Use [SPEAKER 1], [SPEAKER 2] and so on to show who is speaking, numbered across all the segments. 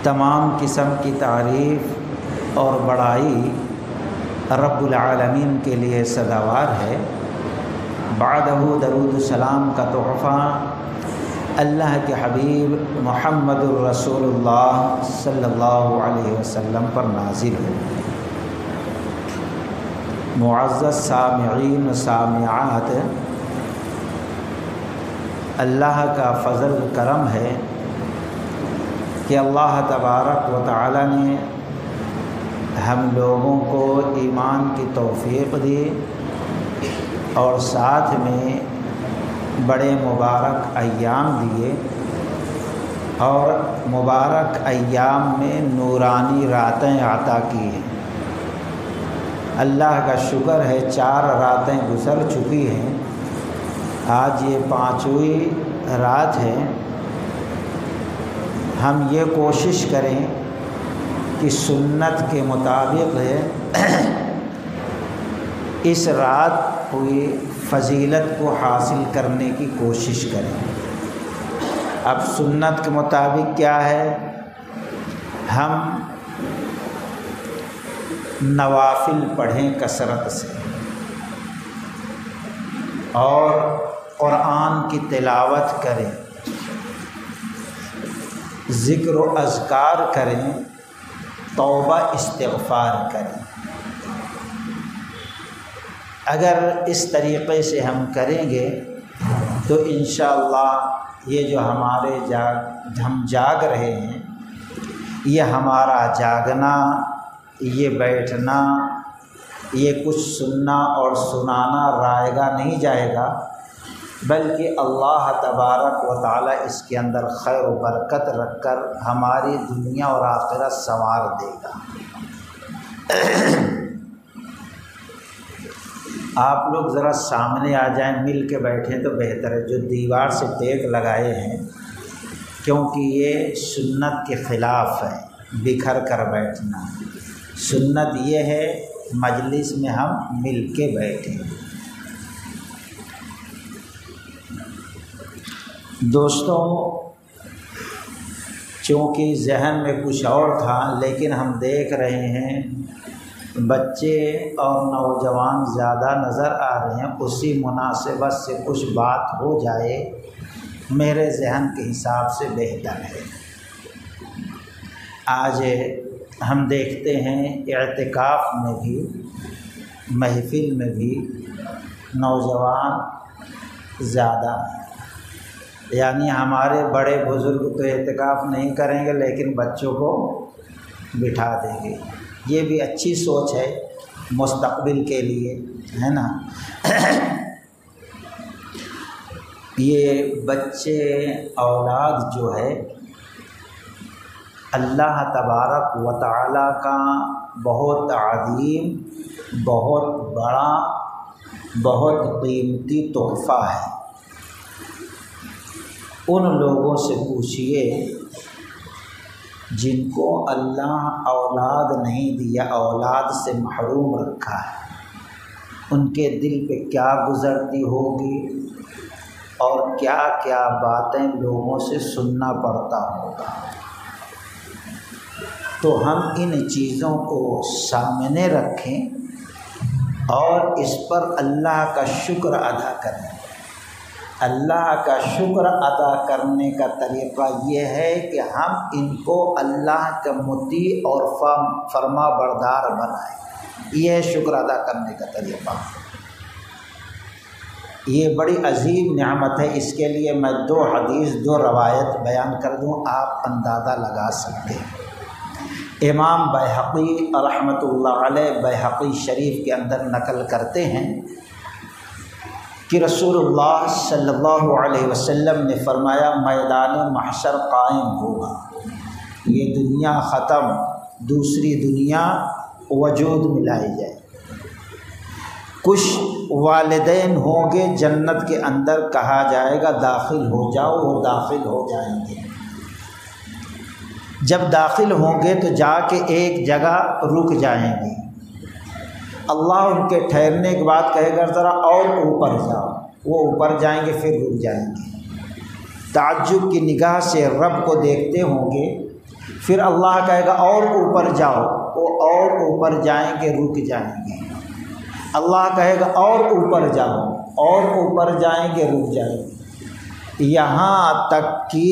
[SPEAKER 1] تمام قسم کی تعریف اور بڑائی رب العالمین کے لیے سزاوار ہے۔ بعدہ درود السلام کا تحفہ اللہ کے حبیب محمد الرسول اللہ صلی اللہ علیہ وسلم پر نازل ہو۔ معزز سامعین و سامعات، اللہ کا فضل کرم ہے کہ اللہ تبارک و تعالی نے ہم لوگوں کو ایمان کی توفیق دی اور ساتھ میں بڑے مبارک ایام دیے، اور مبارک ایام میں نورانی راتیں عطا کی ہیں۔ اللہ کا شکر ہے 4 راتیں گزر چکی ہیں، آج یہ 5ویں رات ہے۔ ہم یہ کوشش کریں کہ سنت کے مطابق اس رات ہوئی فضیلت کو حاصل کرنے کی کوشش کریں۔ اب سنت کے مطابق کیا ہے؟ ہم نوافل پڑھیں کثرت سے، اور قرآن کی تلاوت کریں، ذکر و اذکار کریں، توبہ استغفار کریں۔ اگر اس طریقے سے ہم کریں گے تو انشاءاللہ یہ جو ہم جاگ رہے ہیں، یہ ہمارا جاگنا، یہ بیٹھنا، یہ کچھ سننا اور سنانا رائے گا نہیں جائے گا، بلکہ اللہ تبارک و تعالی اس کے اندر خیر و برکت رکھ کر ہماری دنیا اور آخرت سنوار دے گا۔ آپ لوگ ذرا سامنے آ جائیں، مل کے بیٹھیں تو بہتر ہے، جو دیوار سے ٹیک لگائے ہیں، کیونکہ یہ سنت کے خلاف ہے بکھر کر بیٹھنا۔ سنت یہ ہے مجلس میں ہم مل کے بیٹھیں۔ دوستوں، چونکہ ذہن میں کچھ اور تھا، لیکن ہم دیکھ رہے ہیں بچے اور نوجوان زیادہ نظر آ رہے ہیں، اسی مناسبت سے کچھ بات ہو جائے میرے ذہن کے حساب سے بہتر ہے۔ آج ہم دیکھتے ہیں اعتکاف میں بھی، محفل میں بھی نوجوان زیادہ ہیں، یعنی ہمارے بڑے بزرگ تو اعتکاف نہیں کریں گے لیکن بچوں کو بٹھا دیں گے۔ یہ بھی اچھی سوچ ہے مستقبل کے لیے، ہے نا۔ یہ بچے اولاد جو ہے اللہ تبارک و تعالی کا بہت عظیم، بہت بڑا، بہت قیمتی تحفہ ہے۔ ان لوگوں سے پوچھئے جن کو اللہ اولاد نہیں دیا، اولاد سے محروم رکھا ہے، ان کے دل پہ کیا گزرتی ہوگی اور کیا کیا باتیں لوگوں سے سننا پڑتا ہوگا۔ تو ہم ان چیزوں کو سامنے رکھیں اور اس پر اللہ کا شکر ادا کریں۔ اللہ کا شکر ادا کرنے کا طریقہ یہ ہے کہ ہم ان کو اللہ کے مطیع اور فرما بردار بنائیں۔ یہ شکر ادا کرنے کا طریقہ، یہ بڑی عظیم نعمت ہے۔ اس کے لیے میں 2 حدیث 2 روایت بیان کر دوں، آپ اندازہ لگا سکتے ہیں۔ امام بیہقی رحمۃ اللہ علیہ بیہقی شریف کے اندر نقل کرتے ہیں کہ رسول اللہ صلی اللہ علیہ وسلم نے فرمایا، میدان محشر قائم ہوگا، یہ دنیا ختم، دوسری دنیا وجود میں لائی جائے، کچھ والدین ہوں گے جنت کے اندر، کہا جائے گا داخل ہو جاؤ، وہ داخل ہو جائیں گے۔ جب داخل ہوں گے تو جا کے ایک جگہ رک جائیں گے، اللہ ان کے ٹھہرنے کے بعد کہے گا ذرا اور اوپر جاؤ، وہ اوپر جائیں گے، پھر رک جائیں گے، تعجب کی نگاہ سے رب کو دیکھتے ہوں گے پھر اللہ کہے گا اور اوپر جاؤ، وہ اور اوپر جائیں گے، رک جائیں گے۔ اللہ کہے گا اور اوپر جاؤ، اور اوپر جائیں گے، رک جائیں گے، یہاں تک کہ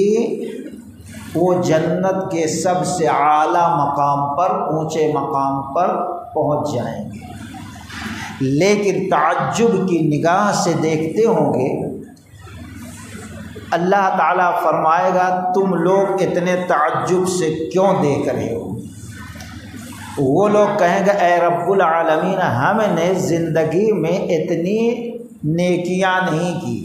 [SPEAKER 1] وہ جنت کے سب سے اعلیٰ مقام پر، اونچے مقام پر پہنچ جائیں گے۔ لیکن تعجب کی نگاہ سے دیکھتے ہوں گے، اللہ تعالیٰ فرمائے گا تم لوگ اتنے تعجب سے کیوں دیکھ رہے ہو؟ وہ لوگ کہیں گے اے رب العالمین، ہم نے زندگی میں اتنی نیکیاں نہیں کی،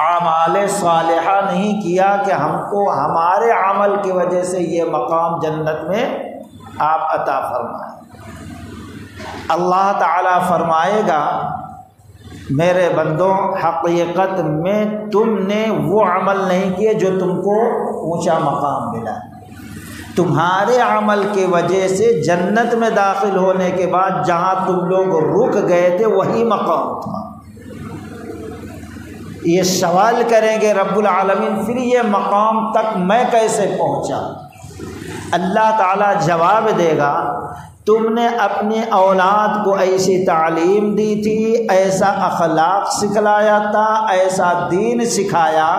[SPEAKER 1] اعمال صالحہ نہیں کیا کہ ہم کو ہمارے عمل کی وجہ سے یہ مقام جنت میں آپ عطا فرمائیں۔ اللہ تعالیٰ فرمائے گا میرے بندوں، حقیقت میں تم نے وہ عمل نہیں کیے جو تم کو اونچا مقام ملا، تمہارے عمل کی وجہ سے جنت میں داخل ہونے کے بعد جہاں تم لوگ رک گئے تھے وہی مقام تھا۔ یہ سوال کریں گے رب العالمین پھر یہ مقام تک میں کیسے پہنچا؟ اللہ تعالیٰ جواب دے گا تم نے اپنی اولاد کو ایسی تعلیم دی تھی، ایسا اخلاق سکھلایا تھا، ایسا دین سکھایا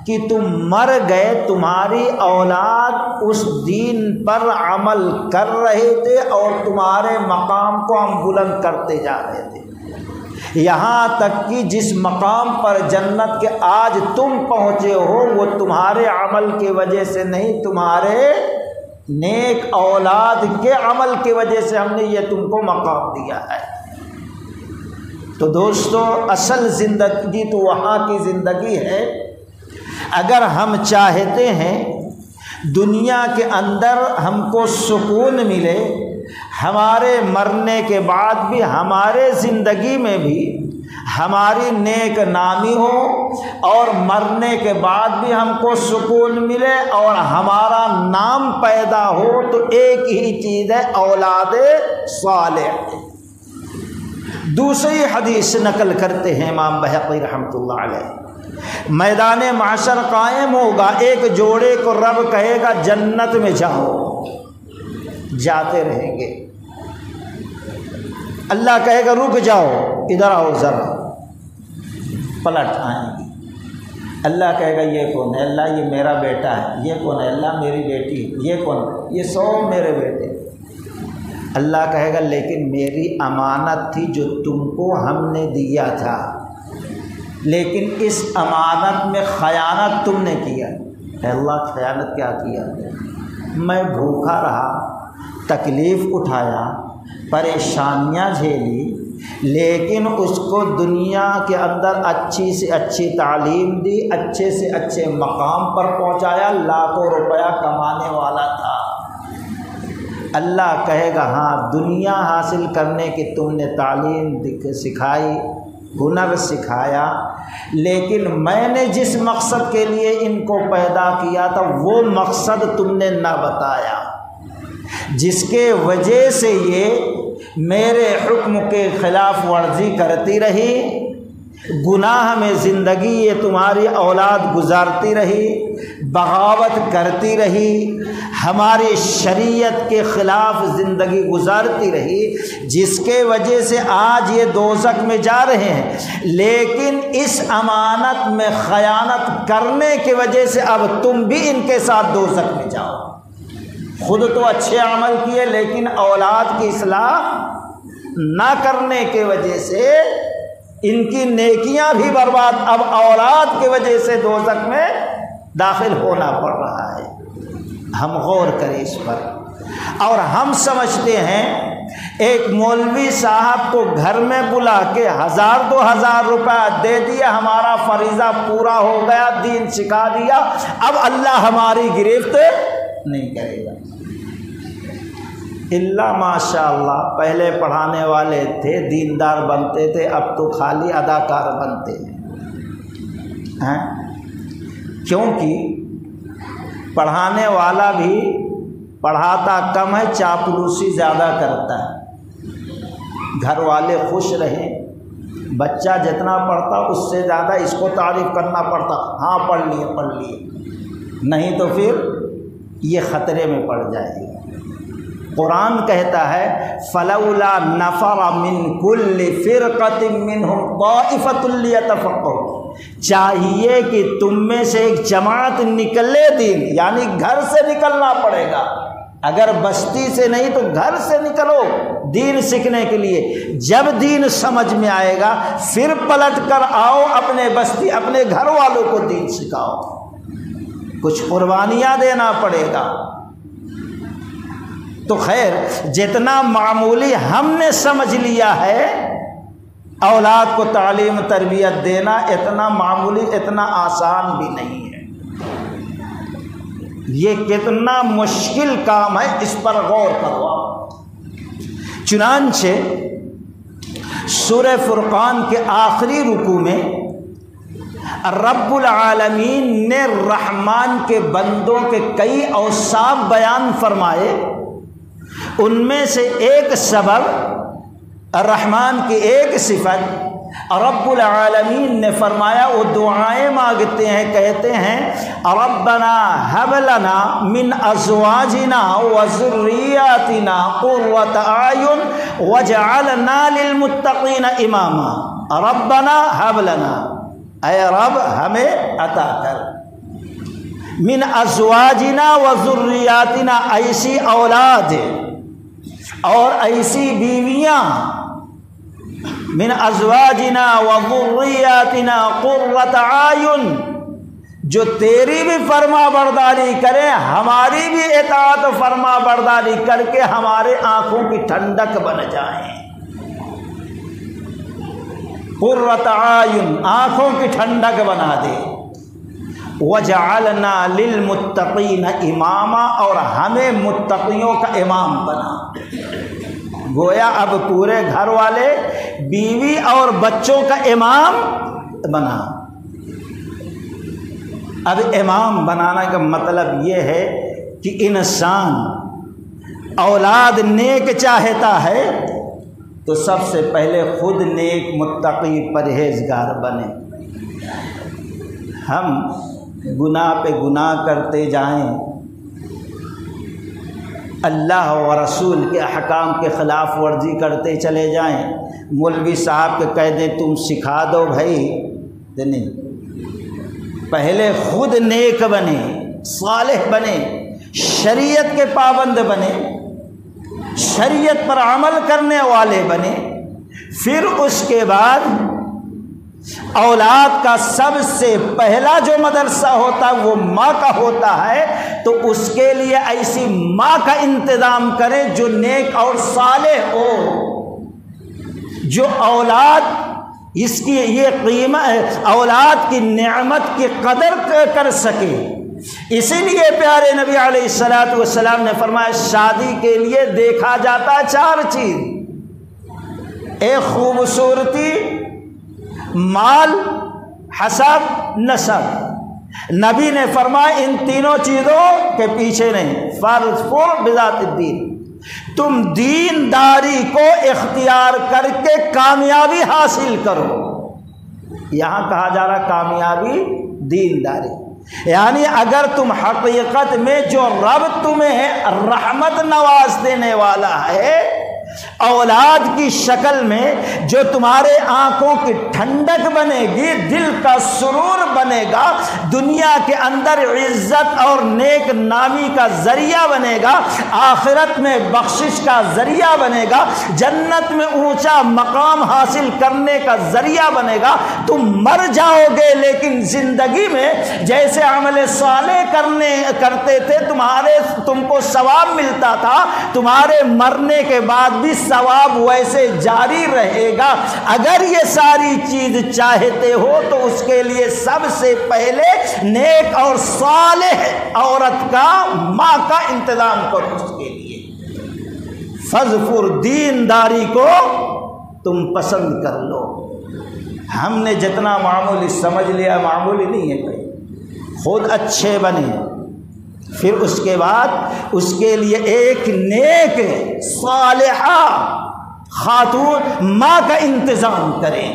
[SPEAKER 1] کہ تم مر گئے، تمہاری اولاد اس دین پر عمل کر رہے تھے اور تمہارے مقام کو ہم بلند کرتے جا رہے تھے، یہاں تک کہ جس مقام پر جنت کے آج تم پہنچے ہو وہ تمہارے عمل کی وجہ سے نہیں، تمہارے نیک اولاد کے عمل کی وجہ سے ہم نے یہ تم کو مقام دیا ہے۔ تو دوستو اصل زندگی تو وہاں کی زندگی ہے۔ اگر ہم چاہتے ہیں دنیا کے اندر ہم کو سکون ملے، ہمارے مرنے کے بعد بھی ہمارے زندگی میں بھی ہماری نیک نامی ہو اور مرنے کے بعد بھی ہم کو سکون ملے اور ہمارا نام پیدا ہو، تو ایک ہی چیز ہے اولاد صالح۔ دوسری حدیث نقل کرتے ہیں امام بہقی رحمۃ اللہ علیہ، میدان محشر قائم ہوگا، ایک جوڑے کو رب کہے گا جنت میں جاؤ، جاتے رہیں گے، اللہ کہے گا رک جاؤ، ادھر آؤ ذرا، پلٹ آئیں گے، اللہ کہے گا یہ کون ہے؟ اللہ یہ میرا بیٹا ہے۔ یہ کون ہے؟ اللہ میری بیٹی ہے۔ یہ کون ہے؟ یہ سب میرے بیٹے۔ اللہ کہے گا لیکن میری امانت تھی جو تم کو ہم نے دیا تھا، لیکن اس امانت میں خیانت تم نے کیا۔ اے اللہ خیانت کیا کیا؟ میں بھوکا رہا، تکلیف اٹھایا، پریشانیاں جھیلی، لیکن اس کو دنیا کے اندر اچھی سے اچھی تعلیم دی، اچھے سے اچھے مقام پر پہنچایا، لاکھوں روپیہ کمانے والا تھا۔ اللہ کہے گا ہاں دنیا حاصل کرنے کی تم نے تعلیم سکھائی، ہنر سکھایا، لیکن میں نے جس مقصد کے لیے ان کو پیدا کیا تھا وہ مقصد تم نے نہ بتایا، جس کے وجہ سے یہ میرے حکم کے خلاف ورزی کرتی رہی، گناہ میں زندگی یہ تمہاری اولاد گزارتی رہی، بغاوت کرتی رہی، ہماری شریعت کے خلاف زندگی گزارتی رہی، جس کے وجہ سے آج یہ دوزخ میں جا رہے ہیں، لیکن اس امانت میں خیانت کرنے کی وجہ سے اب تم بھی ان کے ساتھ دوزخ میں جاؤ۔ خود تو اچھے عمل کیے لیکن اولاد کی اصلاح نہ کرنے کی وجہ سے ان کی نیکیاں بھی برباد، اب اولاد کی وجہ سے دوزخ میں داخل ہونا پڑ رہا ہے۔ ہم غور کریں اس پر۔ اور ہم سمجھتے ہیں ایک مولوی صاحب کو گھر میں بلا کے 1000-2000 روپیہ دے دیا، ہمارا فریضہ پورا ہو گیا، دین سکھا دیا، اب اللہ ہماری گرفت نہیں کرے گا۔ اللہ ماشاء اللہ پہلے پڑھانے والے تھے، دیندار بنتے تھے، اب تو خالی اداکار بنتے ہیں، کیونکہ پڑھانے والا بھی پڑھاتا کم ہے، چاپلوسی زیادہ کرتا ہے۔ گھر والے خوش رہیں، بچہ جتنا پڑھتا اس سے زیادہ اس کو تعریف کرنا پڑتا، ہاں پڑھ لیے، نہیں تو پھر یہ خطرے میں پڑ جائے گا۔ قرآن کہتا ہے فلولا نفر من کل فرقۃ منہم طائفۃ لیتفقہوا، چاہیے کہ تم میں سے ایک جماعت نکلے دین، یعنی گھر سے نکلنا پڑے گا، اگر بستی سے نہیں تو گھر سے نکلو دین سیکھنے کے لیے۔ جب دین سمجھ میں آئے گا پھر پلٹ کر آؤ اپنے بستی اپنے گھر والوں کو دین سکھاؤ، کچھ قربانیاں دینا پڑے گا۔ تو خیر جتنا معمولی ہم نے سمجھ لیا ہے اولاد کو تعلیم تربیت دینا، اتنا معمولی اتنا آسان بھی نہیں ہے، یہ کتنا مشکل کام ہے، اس پر غور کرو۔ چنانچہ سورہ فرقان کے آخری رکوع میں رب العالمین نے رحمان کے بندوں کے کئی اوصاف بیان فرمائے، ان میں سے ایک سبب رحمان کی ایک صفت رب العالمین نے فرمایا، وہ دعائیں مانگتے ہیں، کہتے ہیں ربنا هب لنا من ازواجنا وذرياتنا قرة اعین واجعلنا للمتقین اماما۔ ربنا هب لنا، اے رب ہمیں عطا کر، من ازواجنا وذرياتنا، ایسی اولاد اور ایسی بیویاں، من ازواجنا وذریاتنا قرۃ اعین، جو تیری بھی فرما برداری کریں، ہماری بھی اطاعت فرما برداری کر کے ہمارے آنکھوں کی ٹھنڈک بن جائیں۔ قرۃ اعین، آنکھوں کی ٹھنڈک بنا دے۔ وجعلنا للمتقین اماما، اور ہمیں متقیوں کا امام بنا۔ گویا اب پورے گھر والے بیوی اور بچوں کا امام بنا۔ اب امام بنانا کا مطلب یہ ہے کہ انسان اولاد نیک چاہتا ہے تو سب سے پہلے خود نیک متقی پرہیزگار بنے۔ ہم گناہ پہ گناہ کرتے جائیں، اللہ و رسول کے احکام کے خلاف ورزی کرتے چلے جائیں، مولوی صاحب کے کہہ دیں تم سکھا دو بھائی، نہیں، پہلے خود نیک بنے، صالح بنے، شریعت کے پابند بنے، شریعت پر عمل کرنے والے بنے، پھر اس کے بعد اولاد کا سب سے پہلا جو مدرسہ ہوتا ہے وہ ماں کا ہوتا ہے، تو اس کے لیے ایسی ماں کا انتظام کریں جو نیک اور صالح ہو، جو اولاد اس کی یہ قیمت ہے، اولاد کی نعمت کی قدر کر سکے۔ اسی لیے پیارے نبی علیہ الصلوۃ والسلام نے فرمایا شادی کے لیے دیکھا جاتا ہے 4 چیز، ایک خوبصورتی، مال، حسب، نسب۔ نبی نے فرمایا ان تینوں چیزوں کے پیچھے نہیں، فاظفر بذات الدین، تم دینداری کو اختیار کر کے کامیابی حاصل کرو۔ یہاں کہا جا رہا کامیابی دینداری، یعنی اگر تم حقیقت میں جو رب تمہیں رحمت نواز دینے والا ہے، اولاد کی شکل میں جو تمہارے آنکھوں کی ٹھنڈک بنے گی، دل کا سرور بنے گا، دنیا کے اندر عزت اور نیک نامی کا ذریعہ بنے گا، آخرت میں بخشش کا ذریعہ بنے گا، جنت میں اونچا مقام حاصل کرنے کا ذریعہ بنے گا، تم مر جاؤ گے لیکن زندگی میں جیسے عمل صالح کرتے تھے تم کو ثواب ملتا تھا، تمہارے مرنے کے بعد بھی ثواب ویسے جاری رہے گا۔ اگر یہ ساری چیز چاہتے ہو تو اس کے لیے سب سے پہلے نیک اور صالح عورت کا، ماں کا انتظام کرو۔ اس کے لیے فضفر، دینداری کو تم پسند کر لو۔ ہم نے جتنا معمولی سمجھ لیا معمولی نہیں ہے بھائی، خود اچھے بنے، پھر اس کے بعد اس کے لیے ایک نیک صالحہ خاتون ماں کا انتظام کریں،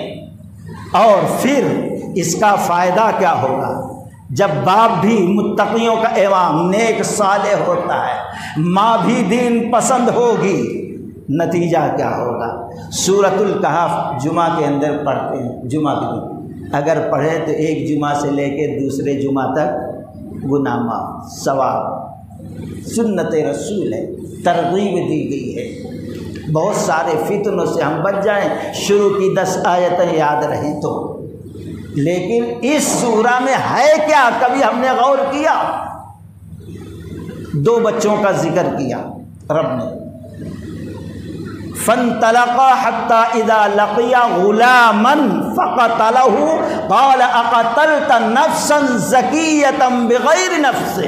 [SPEAKER 1] اور پھر اس کا فائدہ کیا ہوگا؟ جب باپ بھی متقیوں کا امام نیک صالح ہوتا ہے، ماں بھی دین پسند ہوگی، نتیجہ کیا ہوگا؟ سورۃ الکہف جمعہ کے اندر پڑھتے ہیں، جمعہ کے دن اگر پڑھے تو ایک جمعہ سے لے کے دوسرے جمعہ تک گناہ معاف، ثواب، سنت رسول ہے، ترغیب دی گئی ہے۔ بہت سارے فتنوں سے ہم بچ جائیں، شروع کی 10 آیتیں یاد رہیں تو۔ لیکن اس سورہ میں ہے کیا؟ کبھی ہم نے غور کیا؟ 2 بچوں کا ذکر کیا رب نے، فانطلقا حتى اذا لقيا غلاما فقتله قال اقتلت نفسا زكية بغير نفس۔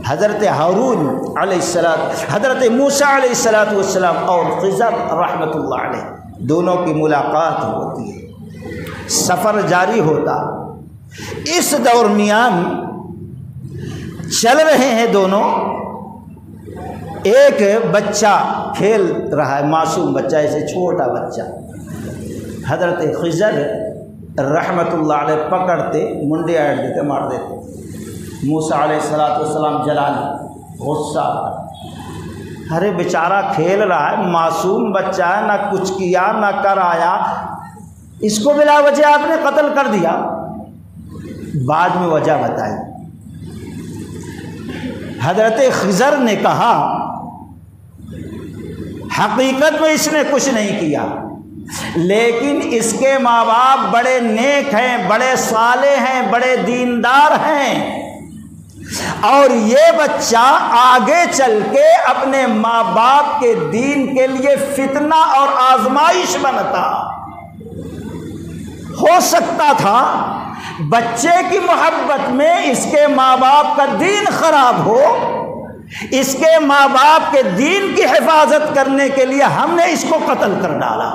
[SPEAKER 1] حضرت ہارون علیہ السلام، حضرت موسیٰ علیہ السلام اور خضر رحمۃ اللہ علیہ دونوں کی ملاقات ہوتی ہے، سفر جاری ہوتا۔ اس درمیان چل رہے ہیں دونوں، ایک بچہ کھیل رہا ہے، معصوم بچہ، ایسے چھوٹا بچہ، حضرت خضر رحمۃ اللہ علیہ پکڑتے، منڈے آٹ دیتے، مار دیتے۔ موسیٰ علیہ السلام جلالی، غصہ، ارے بیچارہ کھیل رہا ہے، معصوم بچہ ہے، نہ کچھ کیا نہ کر آیا، اس کو بلا وجہ آپ نے قتل کر دیا۔ بعد میں وجہ بتائی۔ حضرت خضر نے کہا حقیقت میں اس نے کچھ نہیں کیا، لیکن اس کے ماں باپ بڑے نیک ہیں، بڑے صالح ہیں، بڑے دیندار ہیں، اور یہ بچہ آگے چل کے اپنے ماں باپ کے دین کے لیے فتنہ اور آزمائش بنتا۔ ہو سکتا تھا بچے کی محبت میں اس کے ماں باپ کا دین خراب ہو، اس کے ماں باپ کے دین کی حفاظت کرنے کے لیے ہم نے اس کو قتل کر ڈالا۔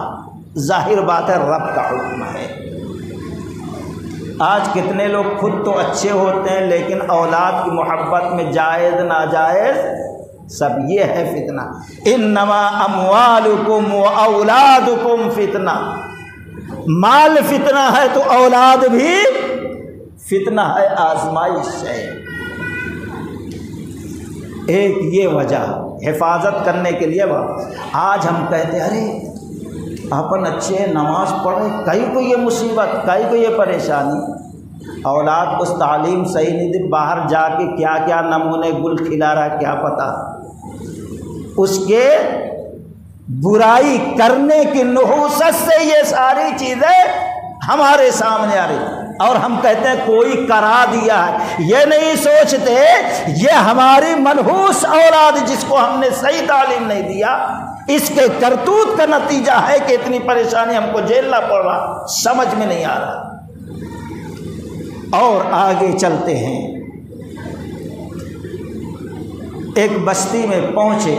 [SPEAKER 1] ظاہر بات ہے رب کا حکم ہے۔ آج کتنے لوگ خود تو اچھے ہوتے ہیں لیکن اولاد کی محبت میں جائز ناجائز سب یہ ہے فتنہ۔ انما اموالکم و اولادکم فتنہ، مال فتنہ ہے تو اولاد بھی فتنہ ہے، آزمائش ہے۔ ایک یہ وجہ حفاظت کرنے کے لیے آج ہم کہتے ارے اپن اچھے نماز پڑھے، کئی کو یہ مصیبت، کئی کو یہ پریشانی، اولاد کو تعلیم صحیح نہیں دی، باہر جا کے کیا کیا نمونے گل کھلا رہا کیا پتہ، اس کے برائی کرنے کی نحوست سے یہ ساری چیزیں ہمارے سامنے آ رہی، اور ہم کہتے ہیں کوئی کرا دیا ہے۔ یہ نہیں سوچتے یہ ہماری منحوس اولاد جس کو ہم نے صحیح تعلیم نہیں دیا، اس کے کرتوت کا نتیجہ ہے کہ اتنی پریشانی ہم کو جھیلنا پڑ رہا، سمجھ میں نہیں آ رہا۔ اور آگے چلتے ہیں، ایک بستی میں پہنچے،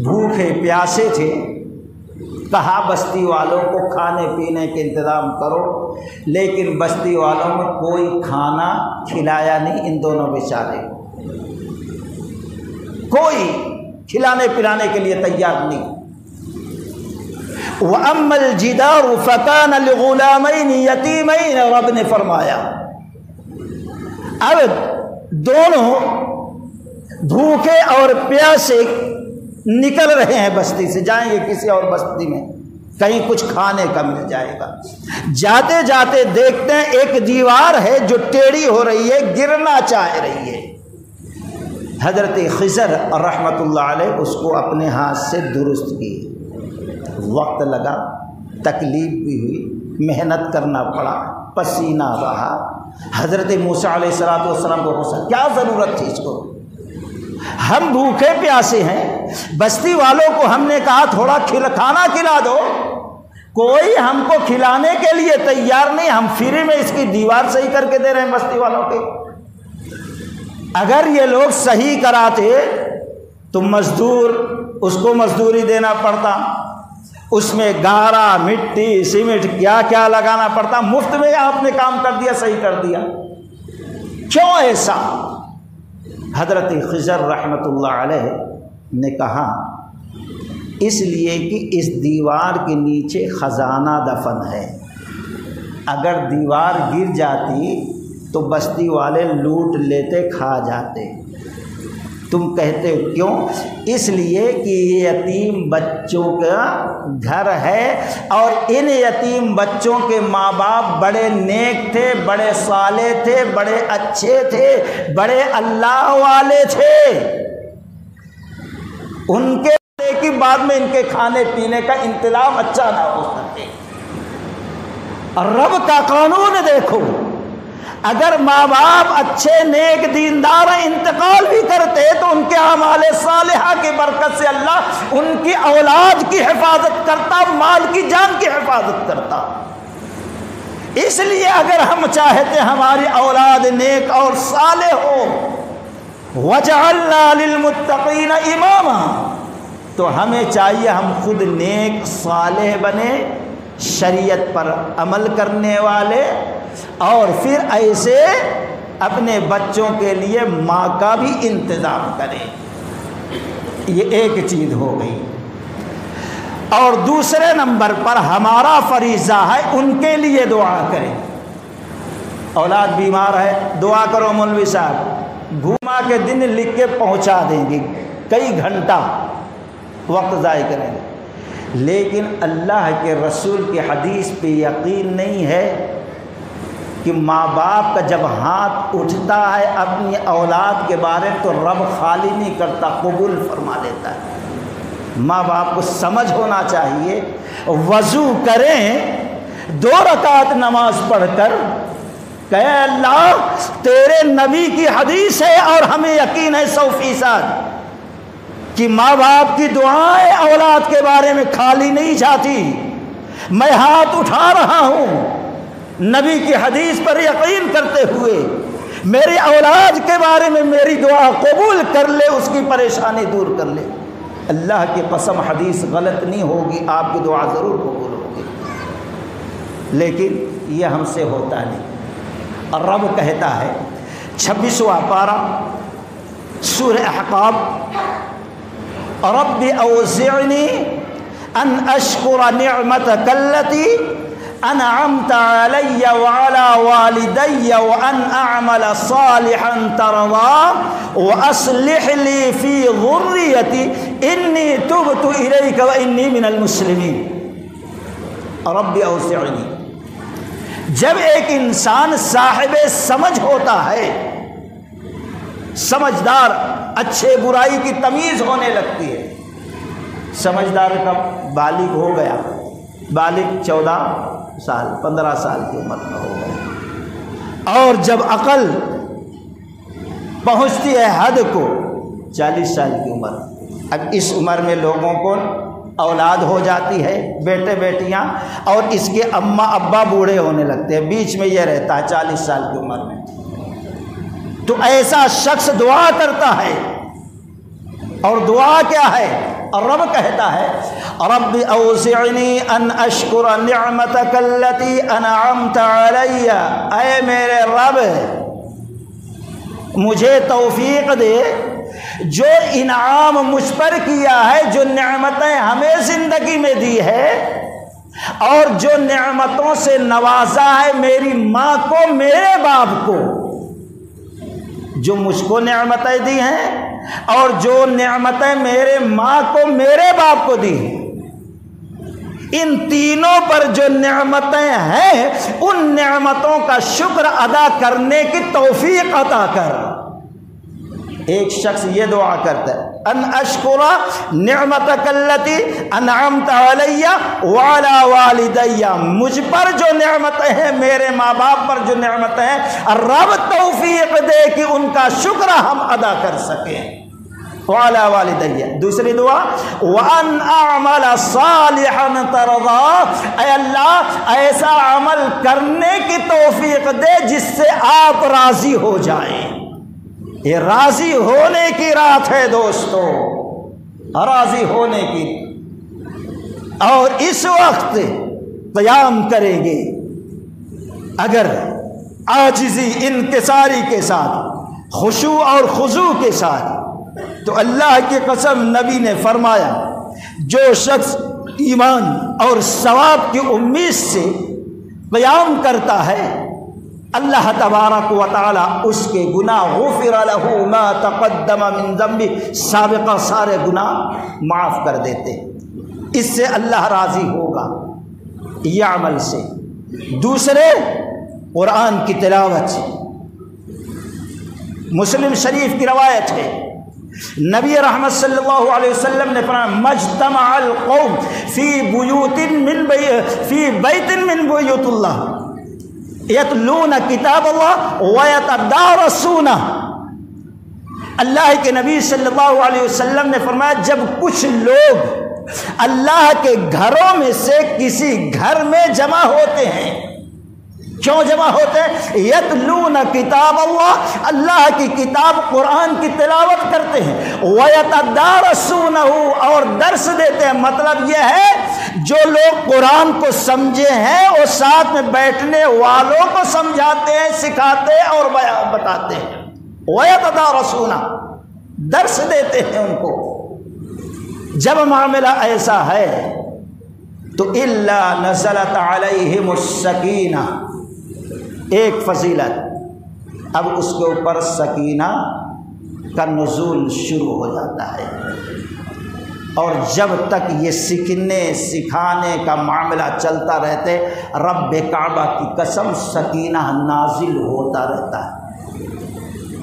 [SPEAKER 1] بھوکے پیاسے تھے، کہا بستی والوں کو کھانے پینے کے انتظام کرو، لیکن بستی والوں میں کوئی کھانا کھلایا نہیں ان دونوں بیچارے، کوئی کھلانے پلانے کے لیے تیار نہیں۔ وَأَمَّا الْجِدَارُ فَكَانَ لِغُلَامَيْنِ يَتِيمَيْنِ، رب نے فرمایا اب دونوں بھوکے اور پیاسے نکل رہے ہیں بستی سے، جائیں گے کسی اور بستی میں، کہیں کچھ کھانے کا مل جائے گا۔ جاتے جاتے دیکھتے ہیں ایک دیوار ہے جو ٹیڑھی ہو رہی ہے، گرنا چاہ رہی ہے۔ حضرت خضر رحمۃ اللہ علیہ اس کو اپنے ہاتھ سے درست کی، وقت لگا، تکلیف بھی ہوئی، محنت کرنا پڑا، پسینہ بہا۔ حضرت موسیٰ علیہ السلام کو غصہ، کیا ضرورت تھی اس کو، ہم بھوکے پیاسے ہیں، بستی والوں کو ہم نے کہا تھوڑا کھانا کھلا دو، کوئی ہم کو کھلانے کے لیے تیار نہیں، ہم فری میں اس کی دیوار صحیح کر کے دے رہے ہیں بستی والوں کے۔ اگر یہ لوگ صحیح کراتے تو مزدور، اس کو مزدوری دینا پڑتا، اس میں گارا مٹی سیمنٹ کیا کیا لگانا پڑتا، مفت میں آپ نے کام کر دیا، صحیح کر دیا، کیوں ایسا؟ حضرت خضر رحمۃ اللہ علیہ نے کہا اس لیے کہ اس دیوار کے نیچے خزانہ دفن ہے، اگر دیوار گر جاتی تو بستی والے لوٹ لیتے، کھا جاتے۔ تم کہتے ہو کیوں؟ اس لیے کہ یہ یتیم بچوں کا گھر ہے، اور ان یتیم بچوں کے ماں باپ بڑے نیک تھے، بڑے صالح تھے، بڑے اچھے تھے، بڑے اللہ والے تھے۔ ان کے کہ بعد میں ان کے کھانے پینے کا انتظام اچھا نہ ہو سکے۔ رب کا قانون دیکھو، اگر ماں باپ اچھے نیک دیندار انتقال بھی کرتے تو ان کے اعمال صالحہ کی برکت سے اللہ ان کی اولاد کی حفاظت کرتا، مال کی جان کی حفاظت کرتا۔ اس لیے اگر ہم چاہتے ہماری اولاد نیک اور صالح ہو، وَجَعَلْنَا لِلْمُتَّقِينَ إِمَامًا، تو ہمیں چاہیے ہم خود نیک صالح بنے، شریعت پر عمل کرنے والے، اور پھر ایسے اپنے بچوں کے لیے ماں کا بھی انتظام کریں۔ یہ ایک چیز ہو گئی۔ اور دوسرے نمبر پر ہمارا فریضہ ہے ان کے لیے دعا کریں۔ اولاد بیمار ہے، دعا کرو مولوی صاحب، گھما کے دن لکھ کے پہنچا دیں گے، کئی گھنٹہ وقت ضائع کریں گے، لیکن اللہ کے رسول کی حدیث پہ یقین نہیں ہے کہ ماں باپ کا جب ہاتھ اٹھتا ہے اپنی اولاد کے بارے تو رب خالی نہیں کرتا، قبول فرما لیتا ہے۔ ماں باپ کو سمجھ ہونا چاہیے، وضو کریں 2 رکعت نماز پڑھ کر کہ اللہ تیرے نبی کی حدیث ہے اور ہمیں یقین ہے 100% کہ ماں باپ کی دعائیں اولاد کے بارے میں خالی نہیں جاتی۔ میں ہاتھ اٹھا رہا ہوں نبی کی حدیث پر یقین کرتے ہوئے، میری اولاد کے بارے میں میری دعا قبول کر لے، اس کی پریشانی دور کر لے۔ اللہ کی قسم حدیث غلط نہیں ہوگی، آپ کی دعا ضرور قبول ہوگی، لیکن یہ ہم سے ہوتا نہیں۔ اور رب کہتا ہے 26واں پارہ سورہ احقاف، رب اوزعنی ان اشکر نعمتک التی انعمت علی وعلی والدی وان اعمل صالحا ترضاه واصلح لی فی ذریتی انی تبت الیک وانی من المسلمین۔ رب اوزعنی، جب ایک انسان صاحب سمجھ ہوتا ہے، سمجھدار، اچھے برائی کی تمیز ہونے لگتی ہے، سمجھدار کا بالغ ہو گیا، بالغ 14 سال 15 سال کی عمر میں ہو گیا، اور جب عقل پہنچتی ہے حد کو 40 سال کی عمر۔ اب اس عمر میں لوگوں کو اولاد ہو جاتی ہے، بیٹے بیٹیاں، اور اس کے اماں ابا بوڑھے ہونے لگتے ہیں، بیچ میں یہ رہتا ہے 40 سال کی عمر میں۔ تو ایسا شخص دعا کرتا ہے، اور دعا کیا ہے؟ اور رب کہتا ہے رب اوزعنی ان اشکر نعمتک التی انعمت علی، اے میرے رب مجھے توفیق دے جو انعام مجھ پر کیا ہے، جو نعمتیں ہمیں زندگی میں دی ہے، اور جو نعمتوں سے نوازا ہے میری ماں کو، میرے باپ کو، جو مجھ کو نعمتیں دی ہیں اور جو نعمتیں میرے ماں کو، میرے باپ کو دی ہیں، ان تینوں پر جو نعمتیں ہیں ان نعمتوں کا شکر ادا کرنے کی توفیق عطا کر۔ ایک شخص یہ دعا کرتا ہے ان اشکر نعمتک التی انعمت علی وعلی والدی، مجھ پر جو نعمتیں ہیں، میرے ماں باپ پر جو نعمتیں ہیں، رب توفیق دے کہ ان کا شکر ہم ادا کر سکیں۔ وعلی والدی، دوسری دعا وان اعمل صالحا ترضاه، اے اللہ ایسا عمل کرنے کی توفیق دے جس سے آپ راضی ہو جائیں۔ یہ راضی ہونے کی رات ہے دوستو، راضی ہونے کی، اور اس وقت قیام کریں گے اگر عاجزی انکساری کے ساتھ، خشوع اور خضوع کے ساتھ، تو اللہ کی قسم نبی نے فرمایا جو شخص ایمان اور ثواب کی امید سے قیام کرتا ہے اللہ تبارک و تعالی اس کے گناہ غفر لہ ما تقدم من ذنبہ، سابقہ سارے گناہ معاف کر دیتے، اس سے اللہ راضی ہوگا یہ عمل سے۔ دوسرے قرآن کی تلاوت سے، مسلم شریف کی روایت ہے، نبی رحمت صلی اللہ علیہ وسلم نے فرمایا مجتمع القوم فی بیت من بیوت اللہ یتلون کتاب اللہ ویتدارسونہ۔ اللہ کے نبی صلی اللہ علیہ وسلم نے فرمایا جب کچھ لوگ اللہ کے گھروں میں سے کسی گھر میں جمع ہوتے ہیں، کیوں جمع ہوتے ہیں؟ یتلون کتاب اللہ، اللہ کی کتاب قرآن کی تلاوت کرتے ہیں، ویتدارسونہ، اور درس دیتے ہیں۔ مطلب یہ ہے جو لوگ قرآن کو سمجھے ہیں وہ ساتھ میں بیٹھنے والوں کو سمجھاتے ہیں، سکھاتے ہیں اور بتاتے ہیں۔ ویتدارسونہ، درس دیتے ہیں ان کو۔ جب معاملہ ایسا ہے تو الا نزلت علیہم السکینہ، ایک فضیلت، اب اس کے اوپر سکینہ کا نزول شروع ہو جاتا ہے، اور جب تک یہ سیکھنے سکھانے کا معاملہ چلتا رہتے رب کعبہ کی قسم سکینہ نازل ہوتا رہتا ہے۔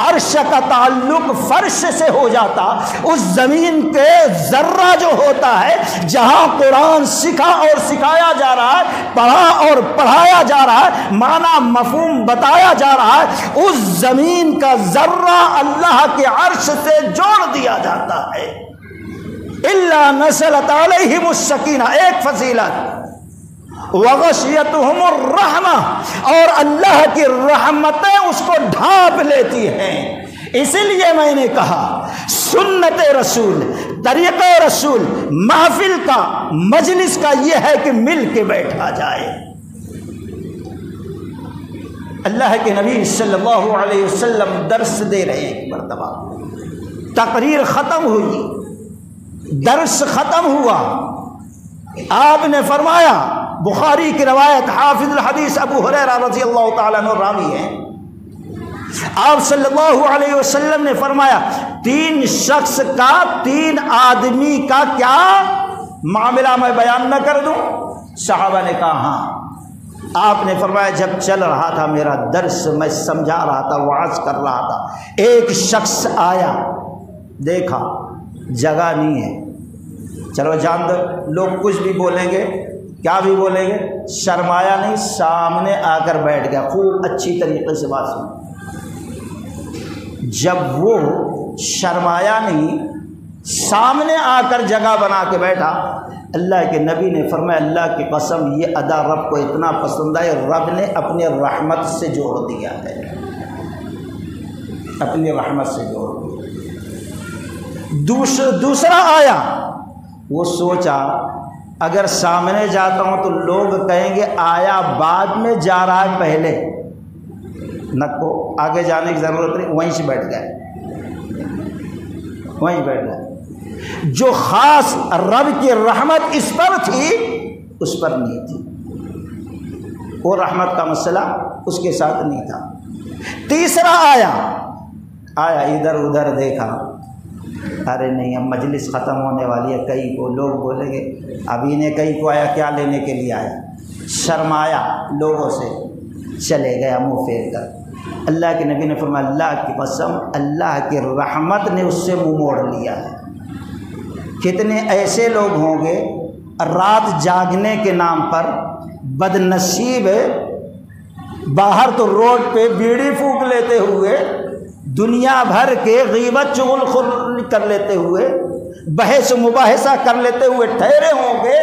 [SPEAKER 1] عرش کا تعلق فرش سے ہو جاتا، اس زمین کے ذرہ جو ہوتا ہے جہاں قرآن سکھا اور سکھایا جا رہا ہے، پڑھا اور پڑھایا جا رہا ہے، معنی مفہوم بتایا جا رہا ہے، اس زمین کا ذرہ اللہ کے عرش سے جوڑ دیا جاتا ہے۔ الا نزلت علیہم السکینہ، ایک فضیلت، وغشیتہم الرحمہ، اور اللہ کی رحمتیں اس کو ڈھانپ لیتی ہیں۔ اسی لیے میں نے کہا سنت رسول، طریقہ رسول، محفل کا، مجلس کا یہ ہے کہ مل کے بیٹھا جائے۔ اللہ کے نبی صلی اللہ علیہ وسلم درس دے رہے ایک مرتبہ، تقریر ختم ہوئی، درس ختم ہوا، آپ نے فرمایا، بخاری کی روایت، حافظ الحدیث ابو ہریرہ رضی اللہ تعالیٰ عنہ راوی ہے، آپ صلی اللہ علیہ وسلم نے فرمایا 3 شخص کا، 3 آدمی کا کیا معاملہ میں بیان نہ کر دوں؟ صحابہ نے کہا ہاں۔ آپ نے فرمایا جب چل رہا تھا میرا درس، میں سمجھا رہا تھا، وعظ کر رہا تھا، ایک شخص آیا، دیکھا جگہ نہیں ہے، چلو جان دو، لوگ کچھ بھی بولیں گے، کیا بھی بولیں گے، شرمایا نہیں، سامنے آ کر بیٹھ گیا، خوب اچھی طریقے سے بات سن۔ جب وہ شرمایا نہیں، سامنے آ کر جگہ بنا کے بیٹھا، اللہ کے نبی نے فرمایا اللہ کی قسم یہ ادا رب کو اتنا پسند ہے، رب نے اپنے رحمت سے جوڑ دیا ہے، اپنی رحمت سے جوڑ دیا۔ دوسرا آیا، وہ سوچا اگر سامنے جاتا ہوں تو لوگ کہیں گے آیا بعد میں جا رہا ہے پہلے، نہ کو آگے جانے کی ضرورت نہیں، وہیں سے بیٹھ گئے، وہیں بیٹھ گئے۔ جو خاص رب کی رحمت اس پر تھی اس پر نہیں تھی، وہ رحمت کا مسئلہ اس کے ساتھ نہیں تھا۔ تیسرا آیا ادھر ادھر دیکھا، ارے نہیں اب مجلس ختم ہونے والی ہے، کئی کو لوگ بولیں گے ابھی نے کئی کو آیا کیا لینے کے لیے آیا، شرمایا لوگوں سے، چلے گیا منہ پھیر کر۔ اللہ کے نبی نے فرمایا اللہ کی قسم اللہ کی رحمت نے اس سے منہ موڑ لیا ہے۔ کتنے ایسے لوگ ہوں گے رات جاگنے کے نام پر بد نصیب، باہر تو روڈ پہ بیڑی پھونک لیتے ہوئے، دنیا بھر کے غیبت چغل خور کر لیتے ہوئے، بحث مباحثہ کر لیتے ہوئے ٹھہرے ہوں گے،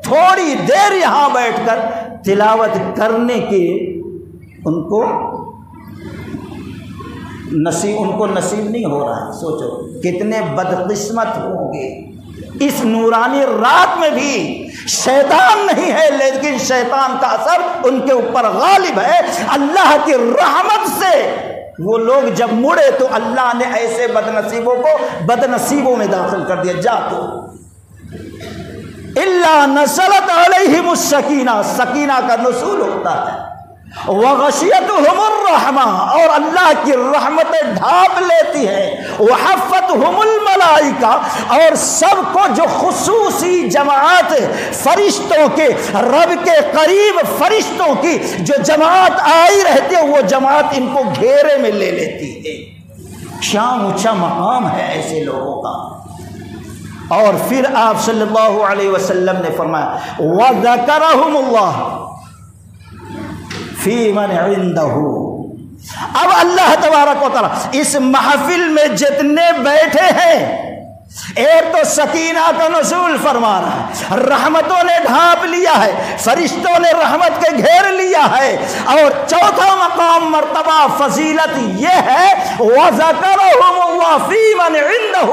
[SPEAKER 1] تھوڑی دیر یہاں بیٹھ کر تلاوت کرنے کی ان کو نصیب نہیں ہو رہا ہے۔ سوچو کتنے بدقسمت ہوں گے۔ اس نورانی رات میں بھی شیطان نہیں ہے، لیکن شیطان کا اثر ان کے اوپر غالب ہے۔ اللہ کی رحمت سے وہ لوگ جب مڑے تو اللہ نے ایسے بدنصیبوں کو بدنصیبوں میں داخل کر دیا۔ جا تو الا نزلت علیہم السکینہ، سکینہ کا نزول ہوتا ہے۔ وغشیتہم الرحمہ، اور اللہ کی رحمتیں ڈھانپ لیتی ہیں، وحفتہم الملائکہ، اور سب کو جو خصوصی جماعت فرشتوں کے، رب کے قریب فرشتوں کی جو جماعت آئی رہتی ہے، وہ جماعت ان کو گھیرے میں لے لیتی ہے۔ کیا اونچا مقام ہے ایسے لوگوں کا۔ اور پھر آپ صلی اللہ علیہ وسلم نے فرمایا وَذَكَرَهُمُ اللَّهُ فی من عندہ، اب اللہ تبارک و تعالی اس محفل میں جتنے بیٹھے ہیں، ایک تو سکینہ کا نزول فرما رہا ہے، رحمتوں نے ڈھانپ لیا ہے، فرشتوں نے رحمت کے گھیر لیا ہے، اور چوتھا مقام مرتبہ فضیلت یہ ہے وَذَكَرَهُمُ اللَّهُ فِي مَنْ عِنْدَهُ،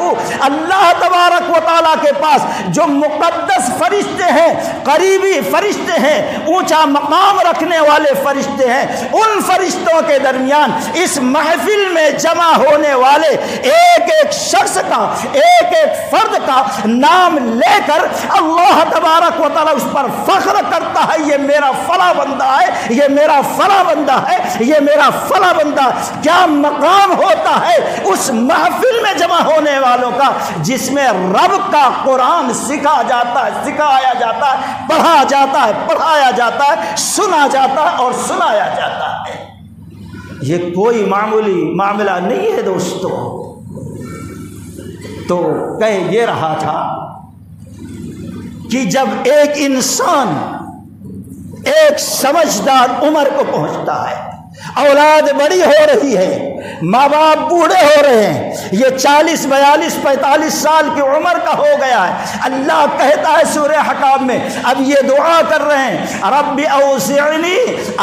[SPEAKER 1] اللہ تبارک و تعالیٰ کے پاس جو مقدس فرشتے ہیں، قریبی فرشتے ہیں، اونچا مقام رکھنے والے فرشتے ہیں، ان فرشتوں کے درمیان اس محفل میں جمع ہونے والے ایک ایک شخص کا، ایک ایک فرد کا نام لے کر اللہ تبارک و تعالیٰ اس پر فخر کرتا ہے، یہ میرا فلاں بندہ ہے، یہ میرا فلاں بندہ ہے، یہ میرا فلاں بندہ ہے۔ کیا مقام ہوتا ہے اس محفل میں جمع ہونے والوں کا، جس میں رب کا قرآن سکھا جاتا ہے، سکھایا جاتا ہے، پڑھا جاتا ہے، پڑھایا جاتا ہے، سنا جاتا ہے اور سنایا جاتا ہے۔ یہ کوئی معمولی معاملہ نہیں ہے دوستو۔ تو کہہ یہ رہا تھا کہ جب ایک انسان ایک سمجھدار عمر کو پہنچتا ہے، اولاد بڑی ہو رہی ہے، ماں باپ بوڑھے ہو رہے ہیں، یہ 40 42 45 سال کی عمر کا ہو گیا ہے، اللہ کہتا ہے سورہ حقاب میں، اب یہ دعا کر رہے ہیں رب اوزعنی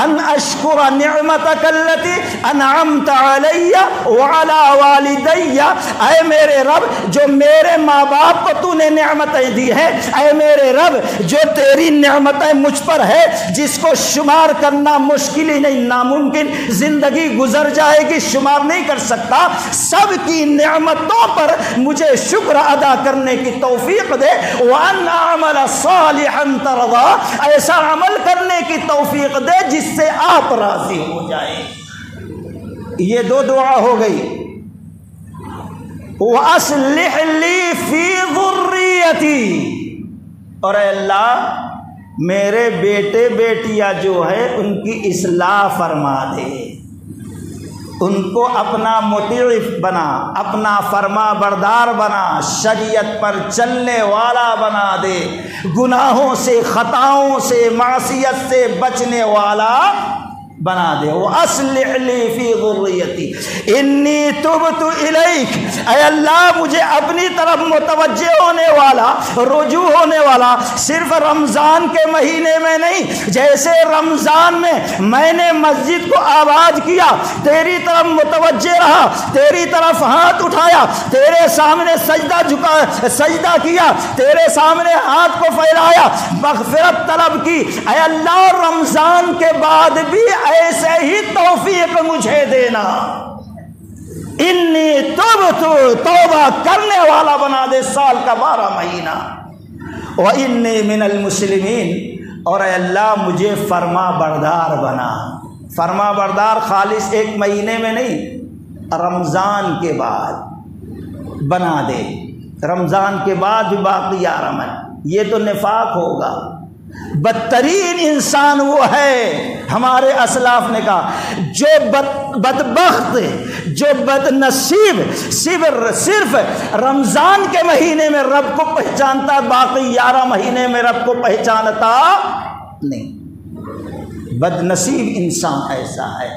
[SPEAKER 1] ان اشکر نعمتک التی انعمت علی وعلی والدی، اے میرے رب جو میرے ماں باپ کو تو نے نعمتیں دی ہیں، اے میرے رب جو تیری نعمتیں مجھ پر ہے جس کو شمار کرنا مشکل ہی نہیں، ناممکن، زندگی گزر جائے گی، شمار نہیں کر سکتا، سب کی نعمتوں پر مجھے شکر ادا کرنے کی توفیق دے، وَأَنْ أَعْمَلَ صَالِحًا تَرْضَىٰ، ایسا عمل کرنے کی توفیق دے جس سے آپ راضی ہو جائیں۔ یہ دو دعا ہو گئی۔ وَأَصْلِحْ لِي فِي ذُرِّيَّتِي، اور اے اللہ میرے بیٹے بیٹیاں جو ہے ان کی اصلاح فرما دے، ان کو اپنا مطیع بنا، اپنا فرما بردار بنا، شریعت پر چلنے والا بنا دے، گناہوں سے، خطاؤں سے، معصیت سے بچنے والا بنا دے۔ وَأَصْلِحْ لِي فِي ذُرِّيَّتِي إِنِّي تُبْتُ إِلَيْكَ، اے اللہ مجھے اپنی طرف متوجہ ہونے والا، رجوع ہونے والا صرف رمضان کے مہینے میں نہیں، جیسے رمضان میں میں نے مسجد کو آباد کیا، تیری طرف متوجہ رہا، تیری طرف ہاتھ اٹھایا، تیرے سامنے سجدہ کیا، تیرے سامنے ہاتھ کو پھیلایا، مغفرت طلب کی، اے اللہ رمضان کے بعد بھی ایسے ہی توفیق مجھے دینا، انی تبتو، توبہ کرنے والا بنا دے سال کا 12 مہینہ، وانی من المسلمین، اور اے اللہ مجھے فرما بردار بنا، فرما بردار خالص ایک مہینے میں نہیں، رمضان کے بعد بنا دے، رمضان کے بعد بھی باقی عمل، یہ تو نفاق ہوگا۔ بدترین انسان وہ ہے، ہمارے اسلاف نے کہا، جو بدبخت، جو بد نصیب صرف رمضان کے مہینے میں رب کو پہچانتا، باقی 11 مہینے میں رب کو پہچانتا نہیں۔ بد نصیب انسان ایسا ہے۔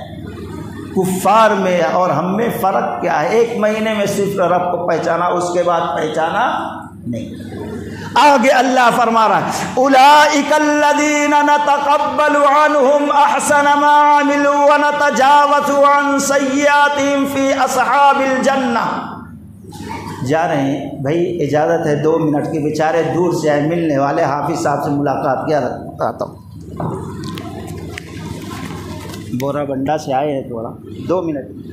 [SPEAKER 1] کفار میں اور ہم میں فرق کیا ہے؟ ایک مہینے میں صرف رب کو پہچانا، اس کے بعد پہچانا نہیں۔ آگے اللہ فرما رہا ہے اولئک الذین نتقبل عنہم احسن ما عملوا ونتجاوز عن سیئاتہم فی اصحاب الجنہ۔ جا رہے ہیں بھائی، اجازت ہے 2 منٹ کی، بیچارے دور سے آئے، ملنے والے، حافظ صاحب سے ملاقات کیا رہتا ہوں، بورا بنڈا سے آئے ہیں، تھوڑا 2 منٹ۔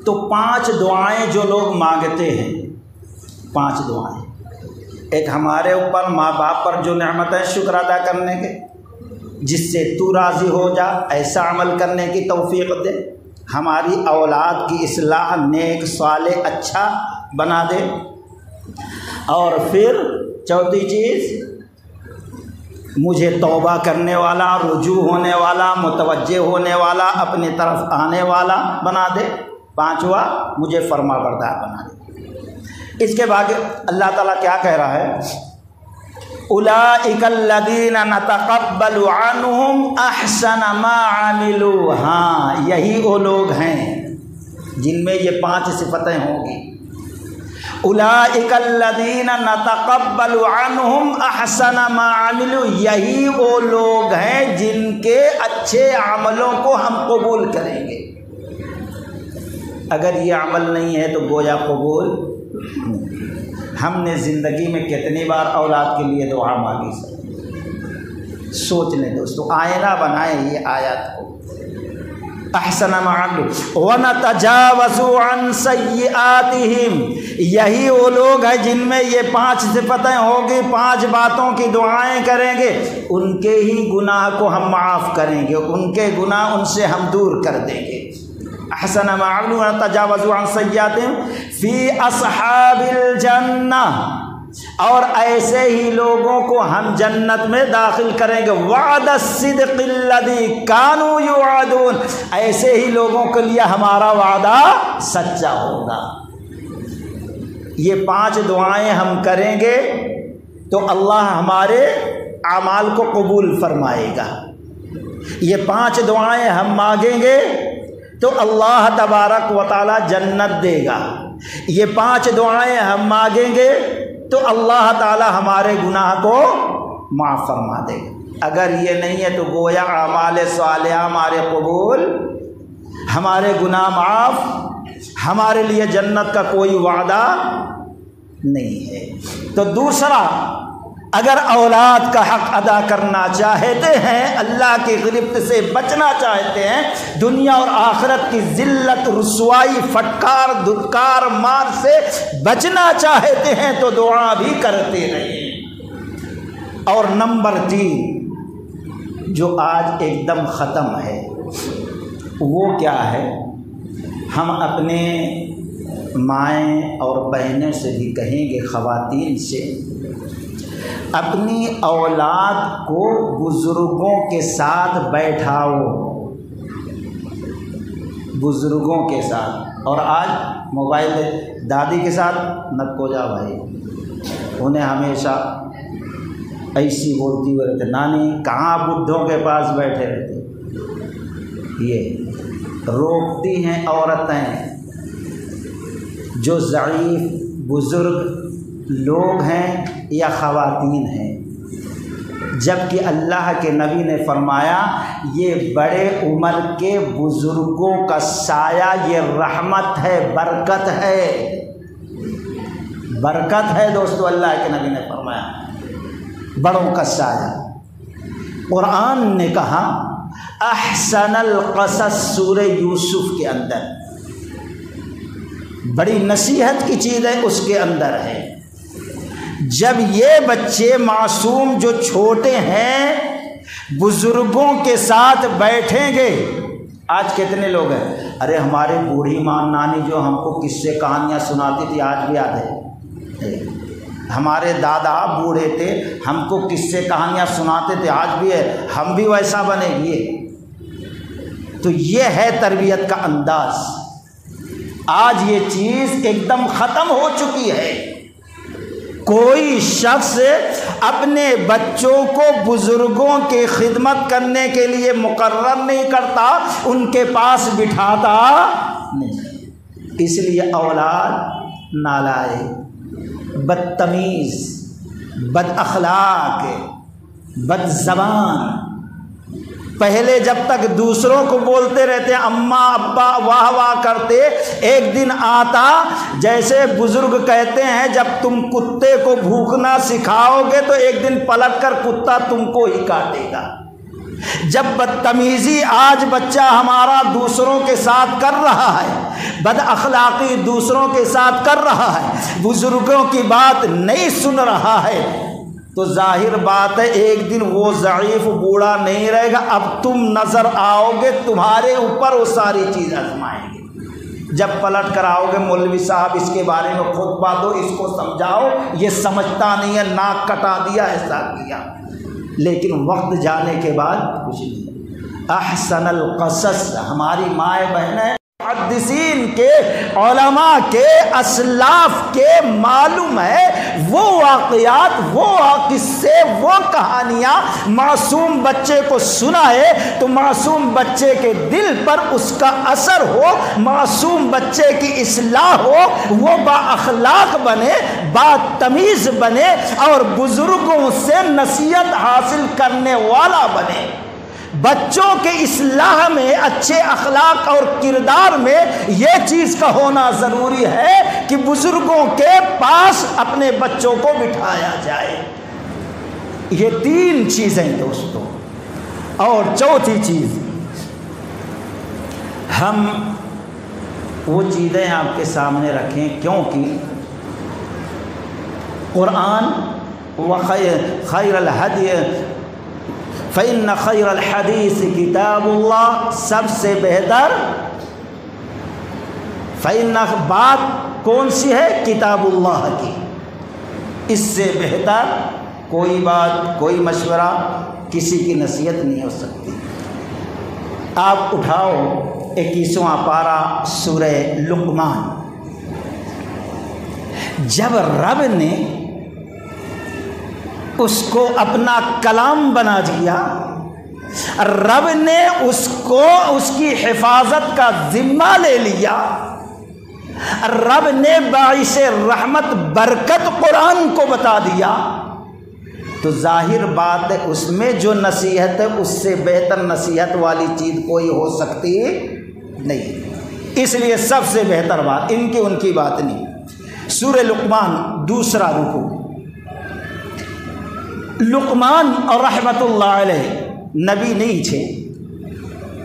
[SPEAKER 1] تو 5 دعائیں جو لوگ مانگتے ہیں، 5 دعائیں، ایک ہمارے اوپر ماں باپ پر جو نعمت ہے شکر ادا کرنے کے، جس سے تو راضی ہو جا، ایسا عمل کرنے کی توفیق دے، ہماری اولاد کی اصلاح، نیک صالح اچھا بنا دے، اور پھر چوتھی چیز مجھے توبہ کرنے والا، رجوع ہونے والا، متوجہ ہونے والا، اپنی طرف آنے والا بنا دے، 5واں مجھے فرما بردار بنا دے۔ اس کے بعد اللہ تعالیٰ کیا کہہ رہا ہے؟ اولئک الذین نتقبل عنہم احسن ما عملوا، ہاں یہی وہ لوگ ہیں جن میں یہ 5 صفتیں ہوں گی۔ اولئک الذین نتقبل عنہم احسن ما عملوا، یہی وہ لوگ ہیں جن کے اچھے عملوں کو ہم قبول کریں گے۔ اگر یہ عمل نہیں ہے تو گویا قبول نہیں۔ ہم نے زندگی میں کتنی بار اولاد کے لیے دعا مانگی، سوچ لیں دوستو، آئینہ بنائیں یہ آیات کو۔ احسن ما عملوا ونتجاوز عن سیئاتہم، یہی وہ لوگ ہیں جن میں یہ 5 صفتیں ہوں گی، 5 باتوں کی دعائیں کریں گے، ان کے ہی گناہ کو ہم معاف کریں گے، ان کے گناہ ان سے ہم دور کر دیں گے۔ احسن ما عملوا ونتجاوز عن سیئاتہم فی اصحاب الجنہ، اور ایسے ہی لوگوں کو ہم جنت میں داخل کریں گے۔ وعد الصدق الذی کانوا یوعدون، ایسے ہی لوگوں کے لیے ہمارا وعدہ سچا ہوگا۔ یہ 5 دعائیں ہم کریں گے تو اللہ ہمارے اعمال کو قبول فرمائے گا۔ یہ 5 دعائیں ہم مانگیں گے تو اللہ تبارک و تعالی جنت دے گا۔ یہ 5 دعائیں ہم مانگیں گے تو اللہ تعالی ہمارے گناہ کو معاف فرما دے گا۔ اگر یہ نہیں ہے تو گویا اعمال صالحہ ہمارے قبول، ہمارے گناہ معاف، ہمارے لیے جنت کا کوئی وعدہ نہیں ہے۔ تو دوسرا، اگر اولاد کا حق ادا کرنا چاہتے ہیں، اللہ کی گرفت سے بچنا چاہتے ہیں، دنیا اور آخرت کی ذلت، رسوائی، پھٹکار، دھتکار، مار سے بچنا چاہتے ہیں تو دعا بھی کرتے رہیں۔ اور نمبر 3 جو آج ایک دم ختم ہے، وہ کیا ہے؟ ہم اپنے مائیں اور بہنوں سے بھی کہیں گے، خواتین سے، اپنی اولاد کو بزرگوں کے ساتھ بیٹھاؤ، بزرگوں کے ساتھ۔ اور آج موبائل دادی کے ساتھ نکو جا بھائی، انہیں ہمیشہ ایسی بولتی ہوئے رہتے، نانی کہاں بڈھوں کے پاس بیٹھے رہتے۔ یہ روکتی ہیں عورتیں جو ضعیف بزرگ لوگ ہیں یا خواتین ہیں، جبکہ اللہ کے نبی نے فرمایا یہ بڑے عمر کے بزرگوں کا سایہ یہ رحمت ہے، برکت ہے، برکت ہے دوستو۔ اللہ کے نبی نے فرمایا بڑوں کا سایہ۔ قرآن نے کہا احسن القصص سورہ یوسف کے اندر، بڑی نصیحت کی چیز ہے اس کے اندر ہے، جب یہ بچے معصوم جو چھوٹے ہیں بزرگوں کے ساتھ بیٹھیں گے۔ آج کتنے لوگ ہیں، ارے ہماری بوڑھی ماں نانی جو ہم کو قصے کہانیاں سناتی تھی آج بھی یاد ہے، ہمارے دادا بوڑھے تھے ہم کو قصے کہانیاں سناتے تھے، آج بھی ہے، ہم بھی ویسا بنے گے۔ تو یہ ہے تربیت کا انداز۔ آج یہ چیز ایک دم ختم ہو چکی ہے۔ کوئی شخص اپنے بچوں کو بزرگوں کی خدمت کرنے کے لیے مقرر نہیں کرتا، ان کے پاس بٹھاتا نہیں۔ اس لیے اولاد نالائق، بدتمیز، بد اخلاق، بد زبان، پہلے جب تک دوسروں کو بولتے رہتے اماں ابا واہ واہ کرتے، ایک دن آتا جیسے بزرگ کہتے ہیں جب تم کتے کو بھوکنا سکھاؤ گے تو ایک دن پلٹ کر کتا تم کو ہی کاٹے گا۔ جب بدتمیزی آج بچہ ہمارا دوسروں کے ساتھ کر رہا ہے، بد اخلاقی دوسروں کے ساتھ کر رہا ہے، بزرگوں کی بات نہیں سن رہا ہے، تو ظاہر بات ہے ایک دن وہ ضعیف بوڑھا نہیں رہے گا، اب تم نظر آؤ گے، تمہارے اوپر وہ ساری چیز آزمائیں گے۔ جب پلٹ کر آؤ گے مولوی صاحب اس کے بارے میں خطبہ دو، اس کو سمجھاؤ، یہ سمجھتا نہیں ہے، ناک کٹا دیا، ایسا کیا، لیکن وقت جانے کے بعد کچھ نہیں۔ احسن القصص ہماری مائیں بہنیں محدثین کے، علماء کے، اسلاف کے معلوم ہے وہ واقعات، وہ قصے، وہ کہانیاں معصوم بچے کو سنائے تو معصوم بچے کے دل پر اس کا اثر ہو، معصوم بچے کی اصلاح ہو، وہ با اخلاق بنے، با تمیز بنے اور بزرگوں سے نصیحت حاصل کرنے والا بنے۔ بچوں کے اصلاح میں، اچھے اخلاق اور کردار میں یہ چیز کا ہونا ضروری ہے کہ بزرگوں کے پاس اپنے بچوں کو بٹھایا جائے۔ یہ تین چیزیں دوستو، اور چوتھی چیز، ہم وہ چیزیں آپ کے سامنے رکھیں کیونکہ قرآن خیر الہدی فإن خیر الحدیث کتاب اللہ، سب سے بہتر فإن بات کون سی ہے؟ کتاب اللہ کی، اس سے بہتر کوئی بات، کوئی مشورہ، کسی کی نصیحت نہیں ہو سکتی۔ آپ اٹھاؤ 21واں پارہ سورہ لقمان۔ جب رب نے اس کو اپنا کلام بنا دیا، رب نے اس کو اس کی حفاظت کا ذمہ لے لیا، رب نے باعث رحمت برکت قرآن کو بتا دیا، تو ظاہر بات ہے اس میں جو نصیحت ہے اس سے بہتر نصیحت والی چیز کوئی ہو سکتی نہیں۔ اس لیے سب سے بہتر بات ان کی بات نہیں۔ سورہ لقمان دوسرا رکوع۔ لقمان اور رحمت اللہ علیہ نبی نہیں تھے،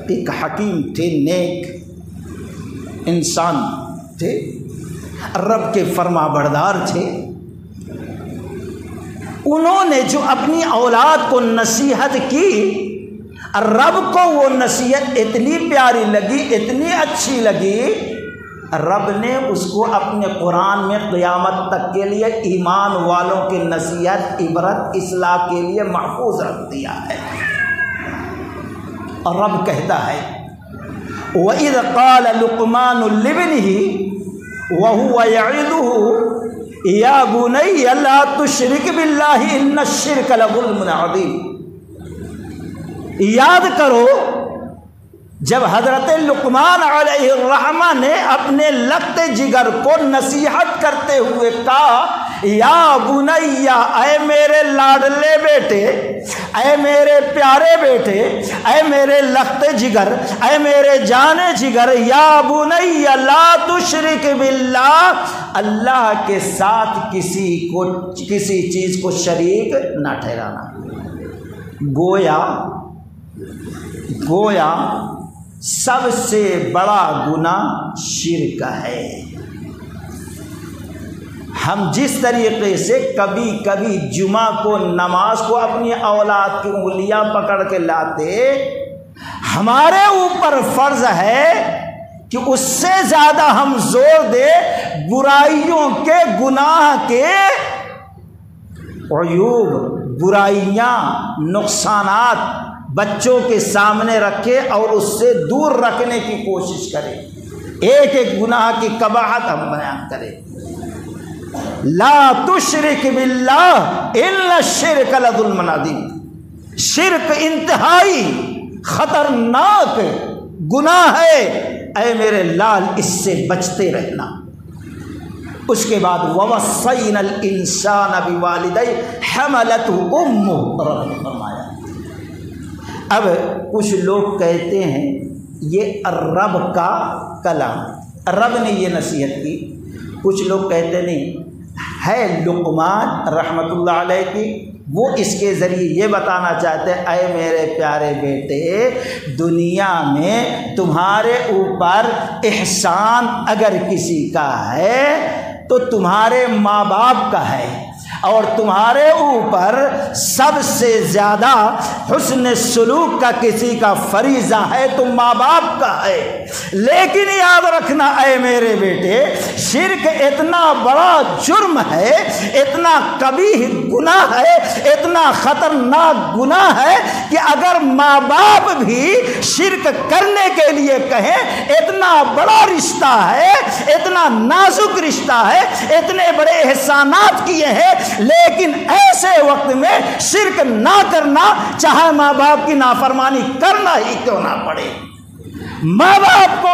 [SPEAKER 1] ایک حکیم تھے، نیک انسان تھے، رب کے فرما بردار تھے۔ انہوں نے جو اپنی اولاد کو نصیحت کی، رب کو وہ نصیحت اتنی پیاری لگی، اتنی اچھی لگی، رب نے اس کو اپنے قرآن میں قیامت تک کے لیے ایمان والوں کی نصیحت، عبرت، اصلاح کے لیے محفوظ رکھ دیا ہے۔ اور رب کہتا ہے وَإِذْ قَالَ لُقْمَانُ لِابْنِهِ وَهُوَ يَعِظُهُ يَا بُنَيَّ لَا تُشْرِكْ بِاللَّهِ إِنَّ الشِّرْكَ لَظُلْمٌ عَظِيمٌ۔ یاد کرو جب حضرت لقمان علیہ الرحمہ نے اپنے لگتے جگر کو نصیحت کرتے ہوئے کہا یا بنیا، اے میرے لاڈلے بیٹے، اے میرے پیارے بیٹے، اے میرے لگتے جگر، اے میرے جانے جگر، یا بنیا لا تشرک باللہ، اللہ کے ساتھ کسی چیز کو شریک نہ ٹھہرانا۔ گویا سب سے بڑا گناہ شرک ہے۔ ہم جس طریقے سے کبھی کبھی جمعہ کو نماز کو اپنی اولاد کی انگلیاں پکڑ کے لاتے، ہمارے اوپر فرض ہے کہ اس سے زیادہ ہم زور دیں برائیوں کے، گناہ کے عیوب، برائیاں، نقصانات بچوں کے سامنے رکھے اور اس سے دور رکھنے کی کوشش کرے، ایک ایک گناہ کی قباحت ہم بیان کریں۔ لا تشرک باللہ ان الشرک لظلم عظیم، شرک انتہائی خطرناک گناہ ہے، اے میرے لال اس سے بچتے رہنا۔ اس کے بعد وَوَصَّيْنَا الْإِنسَانَ بِوَالِدَيْهِ حَمَلَتْهُ أُمُّهُ، رب نے فرمایا اب کچھ لوگ کہتے ہیں یہ رب کا کلام، رب نے یہ نصیحت کی، کچھ لوگ کہتے نہیں ہے لقمان رحمۃ اللہ علیہ کی، وہ اس کے ذریعے یہ بتانا چاہتے ہیں اے میرے پیارے بیٹے، دنیا میں تمہارے اوپر احسان اگر کسی کا ہے تو تمہارے ماں باپ کا ہے، اور تمہارے اوپر سب سے زیادہ حسن سلوک کا کسی کا فریضہ ہے تو ماں باپ کا ہے۔ لیکن یاد رکھنا اے میرے بیٹے، شرک اتنا بڑا جرم ہے، اتنا قبیح گناہ ہے، اتنا خطرناک گناہ ہے کہ اگر ماں باپ بھی شرک کرنے کے لیے کہیں، اتنا بڑا رشتہ ہے، اتنا نازک رشتہ ہے، اتنے بڑے احسانات کیے ہیں، لیکن ایسے وقت میں شرک نہ کرنا، چاہے ماں باپ کی نافرمانی کرنا ہی کیوں نہ پڑے، ماں باپ کو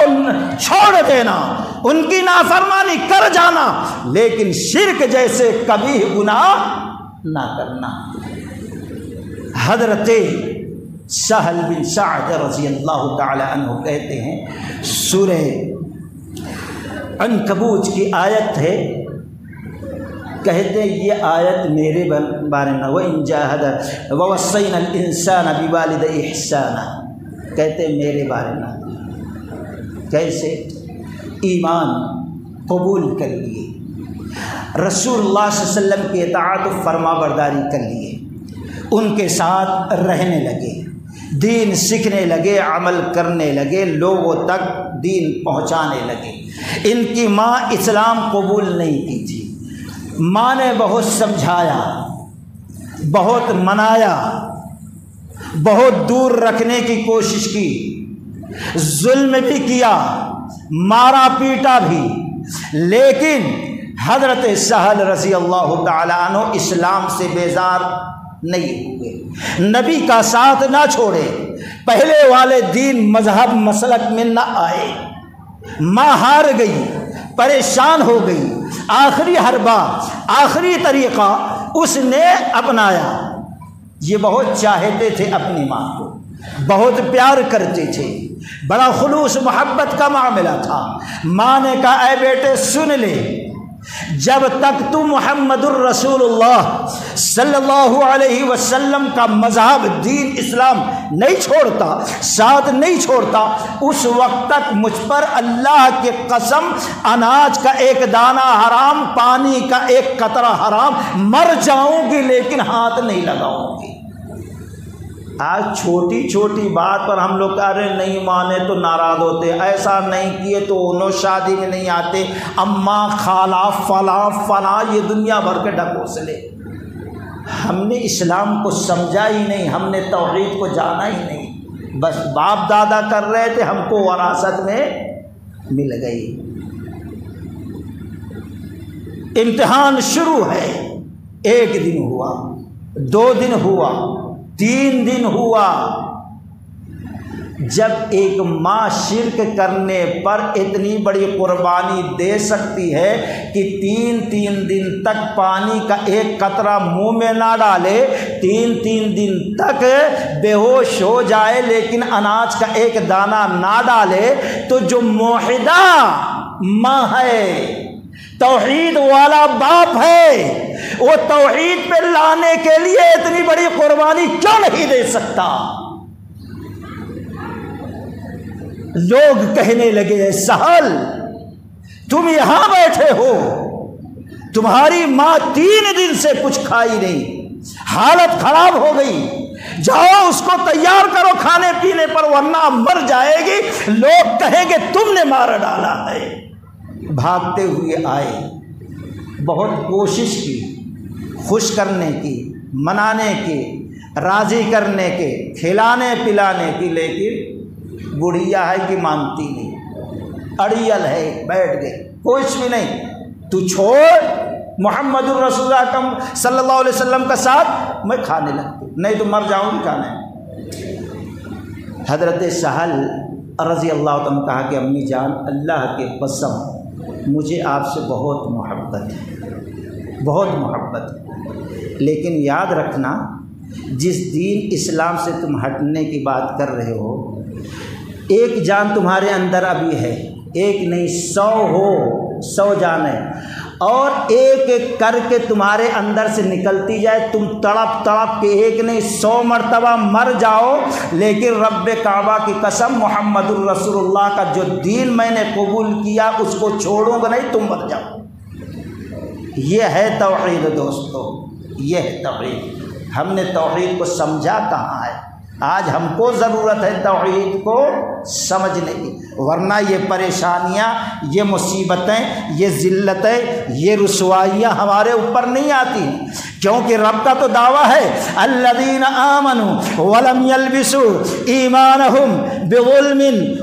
[SPEAKER 1] چھوڑ دینا، ان کی نافرمانی کر جانا، لیکن شرک جیسے کبھی گناہ نہ کرنا۔ حضرت سہل بن سعد رضی اللہ تعالی عنہ کہتے ہیں، سورہ عنکبوت کی آیت ہے، کہتے ہیں یہ آیت میرے بارے میں، وَإِن جَاهَدَ وَوَصَّيْنَا الْإِنسَانَ بِوَالِدَيْهِ إِحْسَانًا، کہتے ہیں میرے بارے میں۔ کیسے؟ ایمان قبول کر لیے، رسول اللہ صلی اللہ علیہ وسلم کی اطاعت و فرما برداری کر لیے، ان کے ساتھ رہنے لگے، دین سیکھنے لگے، عمل کرنے لگے، لوگوں تک دین پہنچانے لگے۔ ان کی ماں اسلام قبول نہیں کی تھی، ماں نے بہت سمجھایا، بہت منایا، بہت دور رکھنے کی کوشش کی، ظلم بھی کیا، مارا پیٹا بھی، لیکن حضرت سہل رضی اللہ تعالیٰ عنہ اسلام سے بیزار نہیں ہوئے، نبی کا ساتھ نہ چھوڑے، پہلے والے دین مذہب مسلک میں نہ آئے، ماں ہار گئی، پریشان ہو گئی، آخری حربہ، آخری طریقہ اس نے اپنایا۔ یہ بہت چاہتے تھے اپنی ماں کو، بہت پیار کرتے تھے، بڑا خلوص محبت کا معاملہ تھا۔ ماں نے کہا اے بیٹے سن لے، جب تک تو محمد الرسول اللہ صلی اللہ علیہ وسلم کا مذہب دین اسلام نہیں چھوڑتا، ساتھ نہیں چھوڑتا، اس وقت تک مجھ پر اللہ کی قسم اناج کا ایک دانہ حرام، پانی کا ایک قطرہ حرام، مر جاؤں گی لیکن ہاتھ نہیں لگاؤں گی۔ آج چھوٹی چھوٹی بات پر ہم لوگ کہہ رہے نہیں مانے تو ناراض ہوتے، ایسا نہیں کیے تو انہوں شادی میں نہیں آتے، اماں خالہ فلاں فلاں، یہ دنیا بھر کے ڈھکوسلے۔ ہم نے اسلام کو سمجھا ہی نہیں، ہم نے توحید کو جانا ہی نہیں، بس باپ دادا کر رہے تھے، ہم کو وراثت میں مل گئی۔ امتحان شروع ہے، 1 دن ہوا، 2 دن ہوا، 3 دن ہوا، جب ایک ماں شرک کرنے پر اتنی بڑی قربانی دے سکتی ہے کہ 3 دن تک پانی کا ایک قطرہ منہ میں نہ ڈالے، 3 دن تک بے ہوش ہو جائے لیکن اناج کا ایک دانہ نہ ڈالے، تو جو موحدہ ماں ہے، توحید والا باپ ہے، وہ توحید پہ لانے کے لیے اتنی بڑی قربانی کیوں نہیں دے سکتا؟ لوگ کہنے لگے سہل تم یہاں بیٹھے ہو، تمہاری ماں 3 دن سے کچھ کھائی نہیں، حالت خراب ہو گئی، جاؤ اس کو تیار کرو کھانے پینے پر ورنہ مر جائے گی، لوگ کہیں گے تم نے مار ڈالا ہے۔ بھاگتے ہوئے آئے، بہت کوشش کی خوش کرنے کی، منانے کی، راضی کرنے کے، کھلانے پلانے کی، لیکن بڑھیا ہے کہ مانتی نہیں، اڑیل ہے، بیٹھ گئے، کچھ بھی نہیں، تو چھوڑ محمد الرسول اللہ صلی اللہ علیہ وسلم کا ساتھ، میں کھانے لگتی، نہیں تو مر جاؤں گی کھانے۔ حضرت سہل رضی اللہ عنہ کہا کہ امی جان اللہ کے قسم مجھے آپ سے بہت محبت ہے، بہت محبت ہے، لیکن یاد رکھنا جس دین اسلام سے تم ہٹنے کی بات کر رہے ہو، ایک جان تمہارے اندر ابھی ہے، ایک نہیں 100 جانیں، اور ایک ایک کر کے تمہارے اندر سے نکلتی جائے، تم تڑپ تڑپ کے ایک نہیں 100 مرتبہ مر جاؤ، لیکن رب کعبہ کی قسم محمد الرسول اللہ کا جو دین میں نے قبول کیا اس کو چھوڑوں گا نہیں، تم مر جاؤ۔ یہ ہے توحید دوستو، یہ ہے توحید۔ ہم نے توحید کو سمجھا کہاں ہے؟ آج ہم کو ضرورت ہے توحید کو سمجھنے کی، ورنہ یہ پریشانیاں، یہ مصیبتیں، یہ ذلتیں، یہ رسوائیاں ہمارے اوپر نہیں آتی ہیں، کیونکہ رب کا تو دعویٰ ہے الذین آمنوا ولم یلبسوا ایمانہم بظلم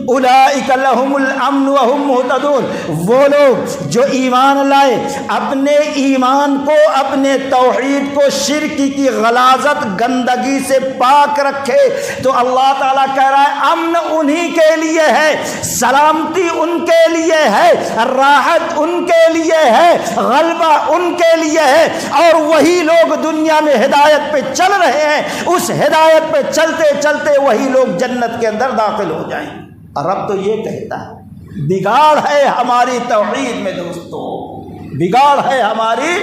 [SPEAKER 1] اولئک لہم الامن وہم مہتدون۔ وہ لوگ جو ایمان لائے، اپنے ایمان کو، اپنے توحید کو شرک کی غلاظت گندگی سے پاک رکھے، تو اللہ تعالیٰ کہہ رہا ہے امن انہی کے لیے ہے، سلامتی ان کے لیے ہے، راحت ان کے لیے ہے، غلبہ ان کے لیے ہے، اور وہی لوگ دنیا میں ہدایت پہ چل رہے ہیں، اس ہدایت پہ چلتے چلتے وہی لوگ جنت کے اندر داخل ہو جائیں۔ اور رب تو یہ کہتا ہے بگاڑ ہے ہماری توحید میں دوستو، بگاڑ ہے ہماری۔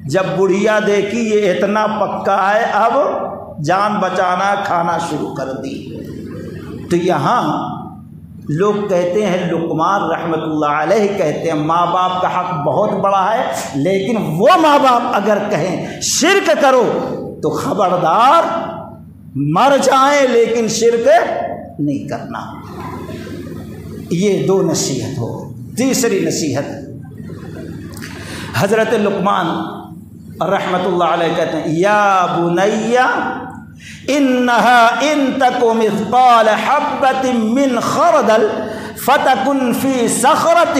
[SPEAKER 1] جب بڑھیا دیکھی یہ اتنا پکا ہے، اب جان بچانا کھانا شروع کر دی، تو یہاں لوگ کہتے ہیں، لقمان رحمۃ اللہ علیہ کہتے ہیں ماں باپ کا حق بہت بڑا ہے، لیکن وہ ماں باپ اگر کہیں شرک کرو تو خبردار مر جائیں، لیکن شرک نہیں کرنا۔ یہ 2 نصیحت ہو۔ تیسری نصیحت، حضرت لقمان رحمۃ اللہ علیہ کہتے ہیں یا بنی انها ان تک مثقال حبة من خردل فتكن في صخرة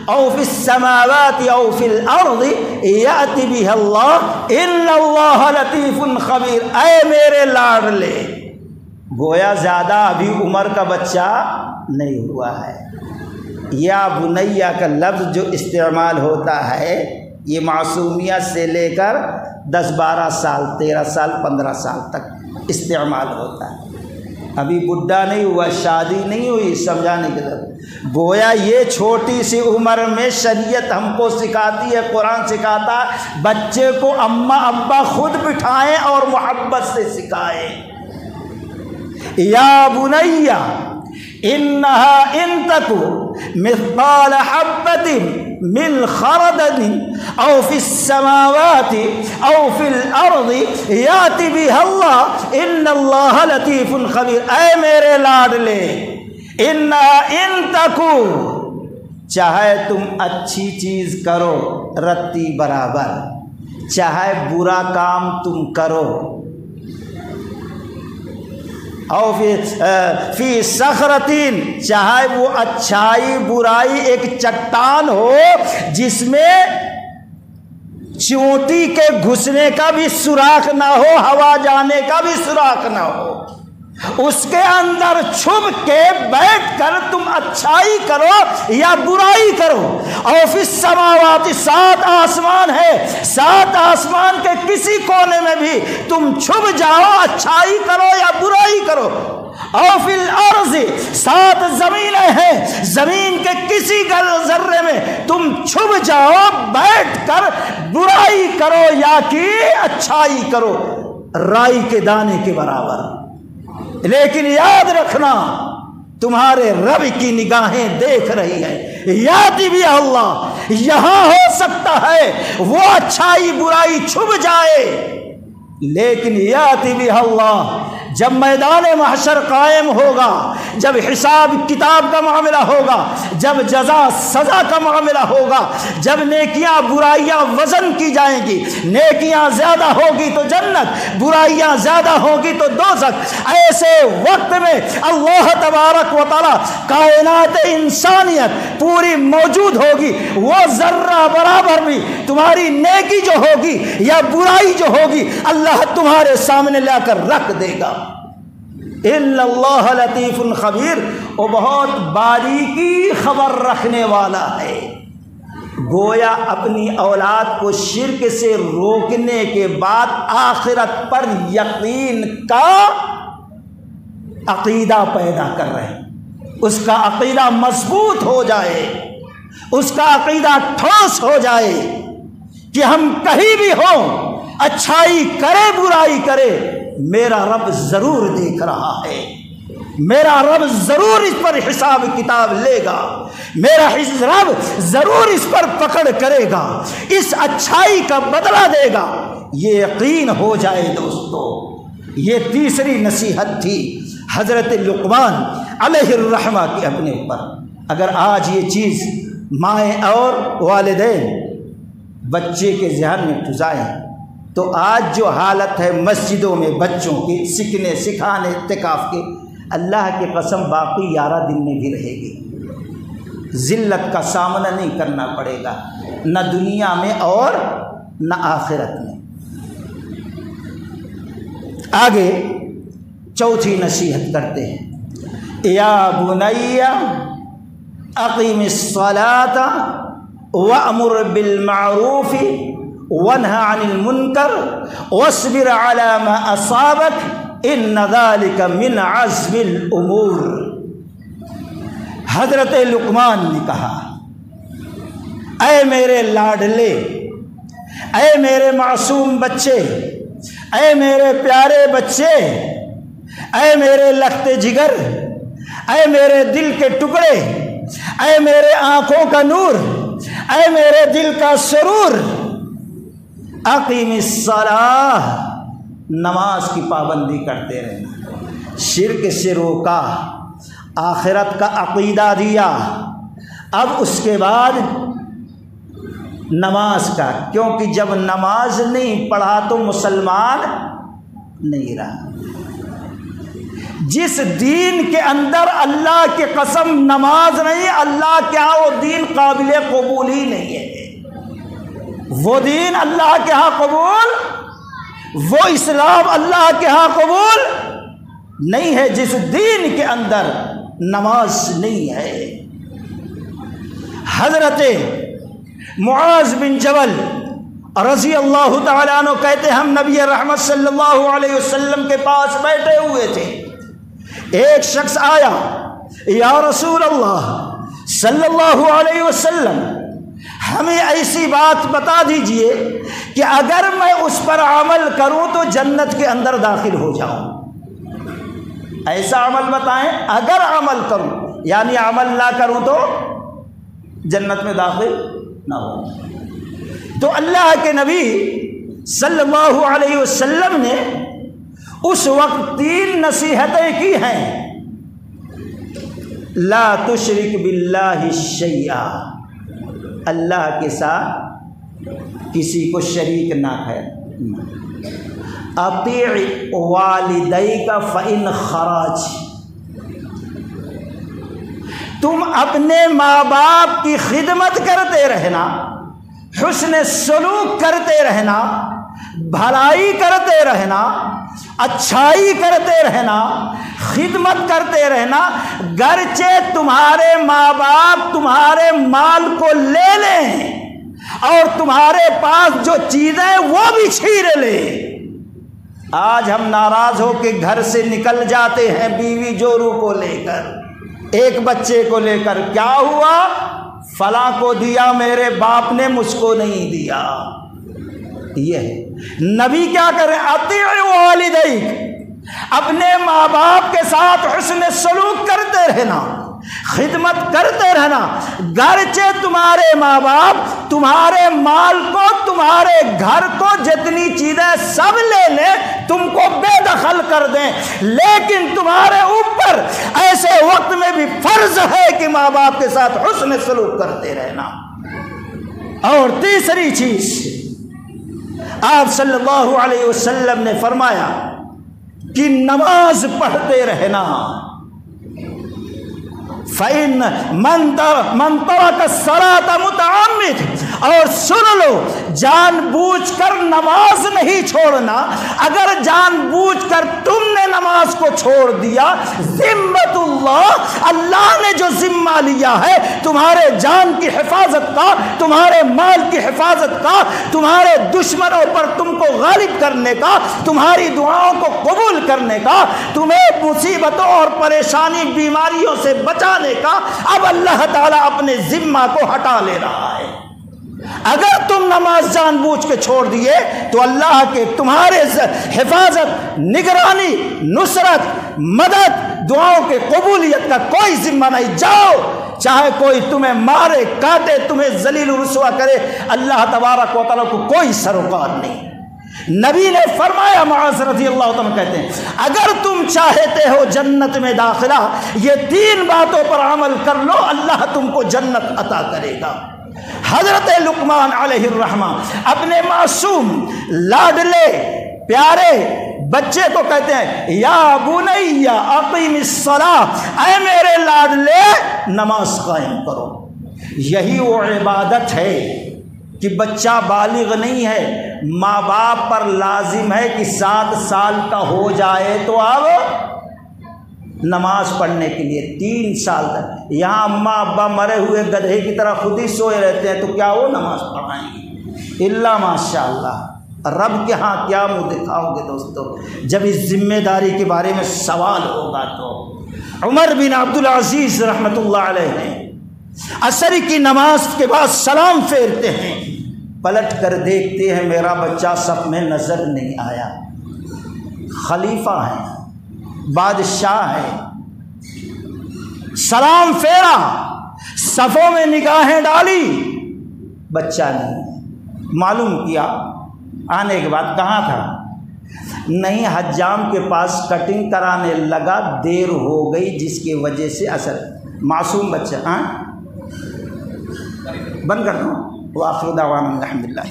[SPEAKER 1] او في السماوات او في الارض يأتي بها الله ان الله لطيف خبير۔ اے میرے لاڈلے، گویا زیادہ ابھی عمر کا بچہ نہیں ہوا ہے، یا بنیہ کا لفظ جو استعمال ہوتا ہے یہ معصومیت سے لے کر 10-12 سال، 13 سال، 15 سال تک استعمال ہوتا ہے، ابھی بڈھا نہیں ہوا، شادی نہیں ہوئی، سمجھانے کی ضرورت۔ گویا یہ چھوٹی سی عمر میں شریعت ہم کو سکھاتی ہے، قرآن سکھاتا ہے بچے کو اماں ابا خود بٹھائیں اور محبت سے سکھائیں۔ یا بنیہ انها ان تک مثقال حبة من خردل او في السماوات او في الارض يأتي بها الله ان الله لطيف خبير۔ اے میرے لاڈلے، انها ان تک، چاہے تم اچھی چیز کرو رتی برابر، چاہے برا کام تم کرو، او فی صخرتین، چاہے وہ اچھائی برائی ایک چٹان ہو جس میں چونٹی کے گھسنے کا بھی سوراخ نہ ہو، ہوا جانے کا بھی سوراخ نہ ہو، اس کے اندر چھپ کے بیٹھ کر تم اچھائی کرو یا برائی کرو۔ اور فی السماوات، 7 آسمان ہے، 7 آسمان کے کسی کونے میں بھی تم چھپ جاؤ، اچھائی کرو یا برائی کرو۔ اور فی الارض، 7 زمینیں ہیں، زمین کے کسی ذرے میں تم چھپ جاؤ، بیٹھ کر برائی کرو یا کہ اچھائی کرو، رائی کے دانے کے برابر۔ لیکن یاد رکھنا تمہارے رب کی نگاہیں دیکھ رہی ہے، یاد بھی اللہ، یہاں ہو سکتا ہے وہ اچھائی برائی چھپ جائے، لیکن یاد بھی اللہ جب میدان محشر قائم ہوگا، جب حساب کتاب کا معاملہ ہوگا، جب جزا سزا کا معاملہ ہوگا، جب نیکیاں برائیاں وزن کی جائیں گی، نیکیاں زیادہ ہوگی تو جنت، برائیاں زیادہ ہوگی تو دوزخ، ایسے وقت میں اللہ تبارک و تعالی کائنات انسانیت پوری موجود ہوگی، وہ ذرہ برابر بھی تمہاری نیکی جو ہوگی یا برائی جو ہوگی اللہ تمہارے سامنے لا کر رکھ دے گا۔ ان اللہ لطیف خبیر، وہ بہت باریکی خبر رکھنے والا ہے، گویا اپنی اولاد کو شرک سے روکنے کے بعد آخرت پر یقین کا عقیدہ پیدا کر رہے ہیں، اس کا عقیدہ مضبوط ہو جائے، اس کا عقیدہ ٹھوس ہو جائے کہ ہم کہیں بھی ہوں، اچھائی کرے برائی کرے، میرا رب ضرور دیکھ رہا ہے، میرا رب ضرور اس پر حساب کتاب لے گا، میرا رب ضرور اس پر پکڑ کرے گا، اس اچھائی کا بدلہ دے گا، یہ یقین ہو جائے دوستو۔ یہ تیسری نصیحت تھی حضرت لقمان علیہ الرحمہ کی اپنے اوپر۔ اگر آج یہ چیز مائیں اور والدین بچے کے ذہن میں ٹھسائیں تو آج جو حالت ہے مسجدوں میں بچوں کی سیکھنے سکھانے اعتکاف کے، اللہ کی قسم باقی 11 دن میں بھی رہے گی، ذلت کا سامنا نہیں کرنا پڑے گا، نہ دنیا میں اور نہ آخرت میں۔ آگے چوتھی نصیحت کرتے ہیں، یا بنی اقیم الصلاۃ وامر بالمعروف وانہ عن المنکر واصبر علی ما اصابک ان ذلک من عزم الامور۔ حضرت لقمان نے کہا، اے میرے لاڈلے، اے میرے معصوم بچے، اے میرے پیارے بچے، اے میرے لخت جگر، اے میرے دل کے ٹکڑے، اے میرے آنکھوں کا نور، اے میرے دل کا سرور، اقیم الصلاۃ، نماز کی پابندی کرتے رہنا، شرک سے روکا، آخرت کا عقیدہ دیا، اب اس کے بعد نماز کا، کیونکہ جب نماز نہیں پڑھا تو مسلمان نہیں رہا۔ جس دین کے اندر اللہ کی قسم نماز نہیں، اللہ کے ہاں وہ دین قابل قبول ہی نہیں ہے، وہ دین اللہ کے ہاں قبول، وہ اسلام اللہ کے ہاں قبول نہیں ہے جس دین کے اندر نماز نہیں ہے۔ حضرت معاذ بن جبل رضی اللہ تعالیٰ عنہ کہتے ہیں، ہم نبی رحمت صلی اللہ علیہ وسلم کے پاس بیٹھے ہوئے تھے، ایک شخص آیا، یا رسول اللہ صلی اللہ علیہ وسلم، ہمیں ایسی بات بتا دیجئے کہ اگر میں اس پر عمل کروں تو جنت کے اندر داخل ہو جاؤں۔ ایسا عمل بتائیں، اگر عمل کروں، یعنی عمل نہ کروں تو جنت میں داخل نہ ہو۔ تو اللہ کے نبی صلی اللہ علیہ وسلم نے اس وقت 3 نصیحتیں کی ہیں، لا تشرک باللہ شیئا، اللہ کے ساتھ کسی کو شریک نہ ہے، اطیع والدیک فإن خراج، تم اپنے ماں باپ کی خدمت کرتے رہنا، حسن سلوک کرتے رہنا، بھلائی کرتے رہنا، اچھائی کرتے رہنا، خدمت کرتے رہنا، گرچہ تمہارے ماں باپ تمہارے مال کو لے لیں اور تمہارے پاس جو چیزیں وہ بھی چھین لیں۔ آج ہم ناراض ہو کے گھر سے نکل جاتے ہیں بیوی جورو کو لے کر، ایک بچے کو لے کر، کیا ہوا؟ فلاں کو دیا، میرے باپ نے مجھ کو نہیں دیا۔ یہ ہے نبی کیا کریں، اطیع والدیک، اپنے ماں باپ کے ساتھ حسن سلوک کرتے رہنا، خدمت کرتے رہنا، گرچہ تمہارے ماں باپ تمہارے مال کو، تمہارے گھر کو، جتنی چیزیں سب لے لیں، تم کو بے دخل کر دیں، لیکن تمہارے اوپر ایسے وقت میں بھی فرض ہے کہ ماں باپ کے ساتھ حسن سلوک کرتے رہنا۔ اور تیسری چیز آپ صلی اللہ علیہ وسلم نے فرمایا کہ نماز پڑھتے رہنا، فَإِنَّ مَنْ تَرَكَ الصَّلَاةَ مُتَعَمِّدًا، اور سن لو، جان بوجھ کر نماز نہیں چھوڑنا، اگر جان بوجھ کر تم نے نماز کو چھوڑ دیا، ذمۃ اللہ، اللہ نے جو ذمہ لیا ہے تمہارے جان کی حفاظت کا، تمہارے مال کی حفاظت کا، تمہارے دشمنوں پر تم کو غالب کرنے کا، تمہاری دعاؤں کو قبول کرنے کا، تمہیں مصیبتوں اور پریشانی بیماریوں سے بچانے کا، اب اللہ تعالیٰ اپنے ذمہ کو ہٹا لے رہا ہے۔ اگر تم نماز جان بوجھ کے چھوڑ دیے تو اللہ کے تمہارے حفاظت، نگرانی، نصرت، مدد، دعاؤں کے قبولیت کا کوئی ذمہ نہیں۔ جاؤ، چاہے کوئی تمہیں مارے، کاٹے، تمہیں ذلیل و رسوا کرے، اللہ تبارک و تعالیٰ کو کوئی سروکار نہیں۔ نبی نے فرمایا، معاذ رضی اللہ عنہ کہتے ہیں، اگر تم چاہتے ہو جنت میں داخلہ، یہ 3 باتوں پر عمل کر لو، اللہ تم کو جنت عطا کرے گا۔ حضرت لقمان علیہ الرحمہ اپنے معصوم لاڈلے پیارے بچے کو کہتے ہیں، یا بنی اقیم الصلاۃ، اے میرے لاڈلے نماز قائم کرو۔ یہی وہ عبادت ہے کہ بچہ بالغ نہیں ہے، ماں باپ پر لازم ہے کہ 7 سال کا ہو جائے تو اب نماز پڑھنے کے لیے 3 سال تک۔ یہاں اماں ابا مرے ہوئے گدھے کی طرح خود ہی سوئے رہتے ہیں، تو کیا وہ نماز پڑھائیں گے؟ اللہ ماشاء اللہ، رب کے ہاں کیا منہ دکھاؤ گے دوستو جب اس ذمہ داری کے بارے میں سوال ہوگا؟ تو عمر بن عبدالعزیز رحمۃ اللہ علیہ ہیں، عصر کی نماز کے بعد سلام پھیرتے ہیں، پلٹ کر دیکھتے ہیں میرا بچہ صف میں نظر نہیں آیا۔ خلیفہ ہے، بادشاہ ہے، سلام پھیرا، صفوں میں نگاہیں ڈالی، بچہ نہیں۔ معلوم کیا آنے کے بعد کہاں تھا؟ نہیں، حجام کے پاس کٹنگ کرانے لگا، دیر ہو گئی جس کی وجہ سے اثر۔ معصوم بچہ، ہاں بند کر دو۔ وآخر دعوانا الحمدللہ۔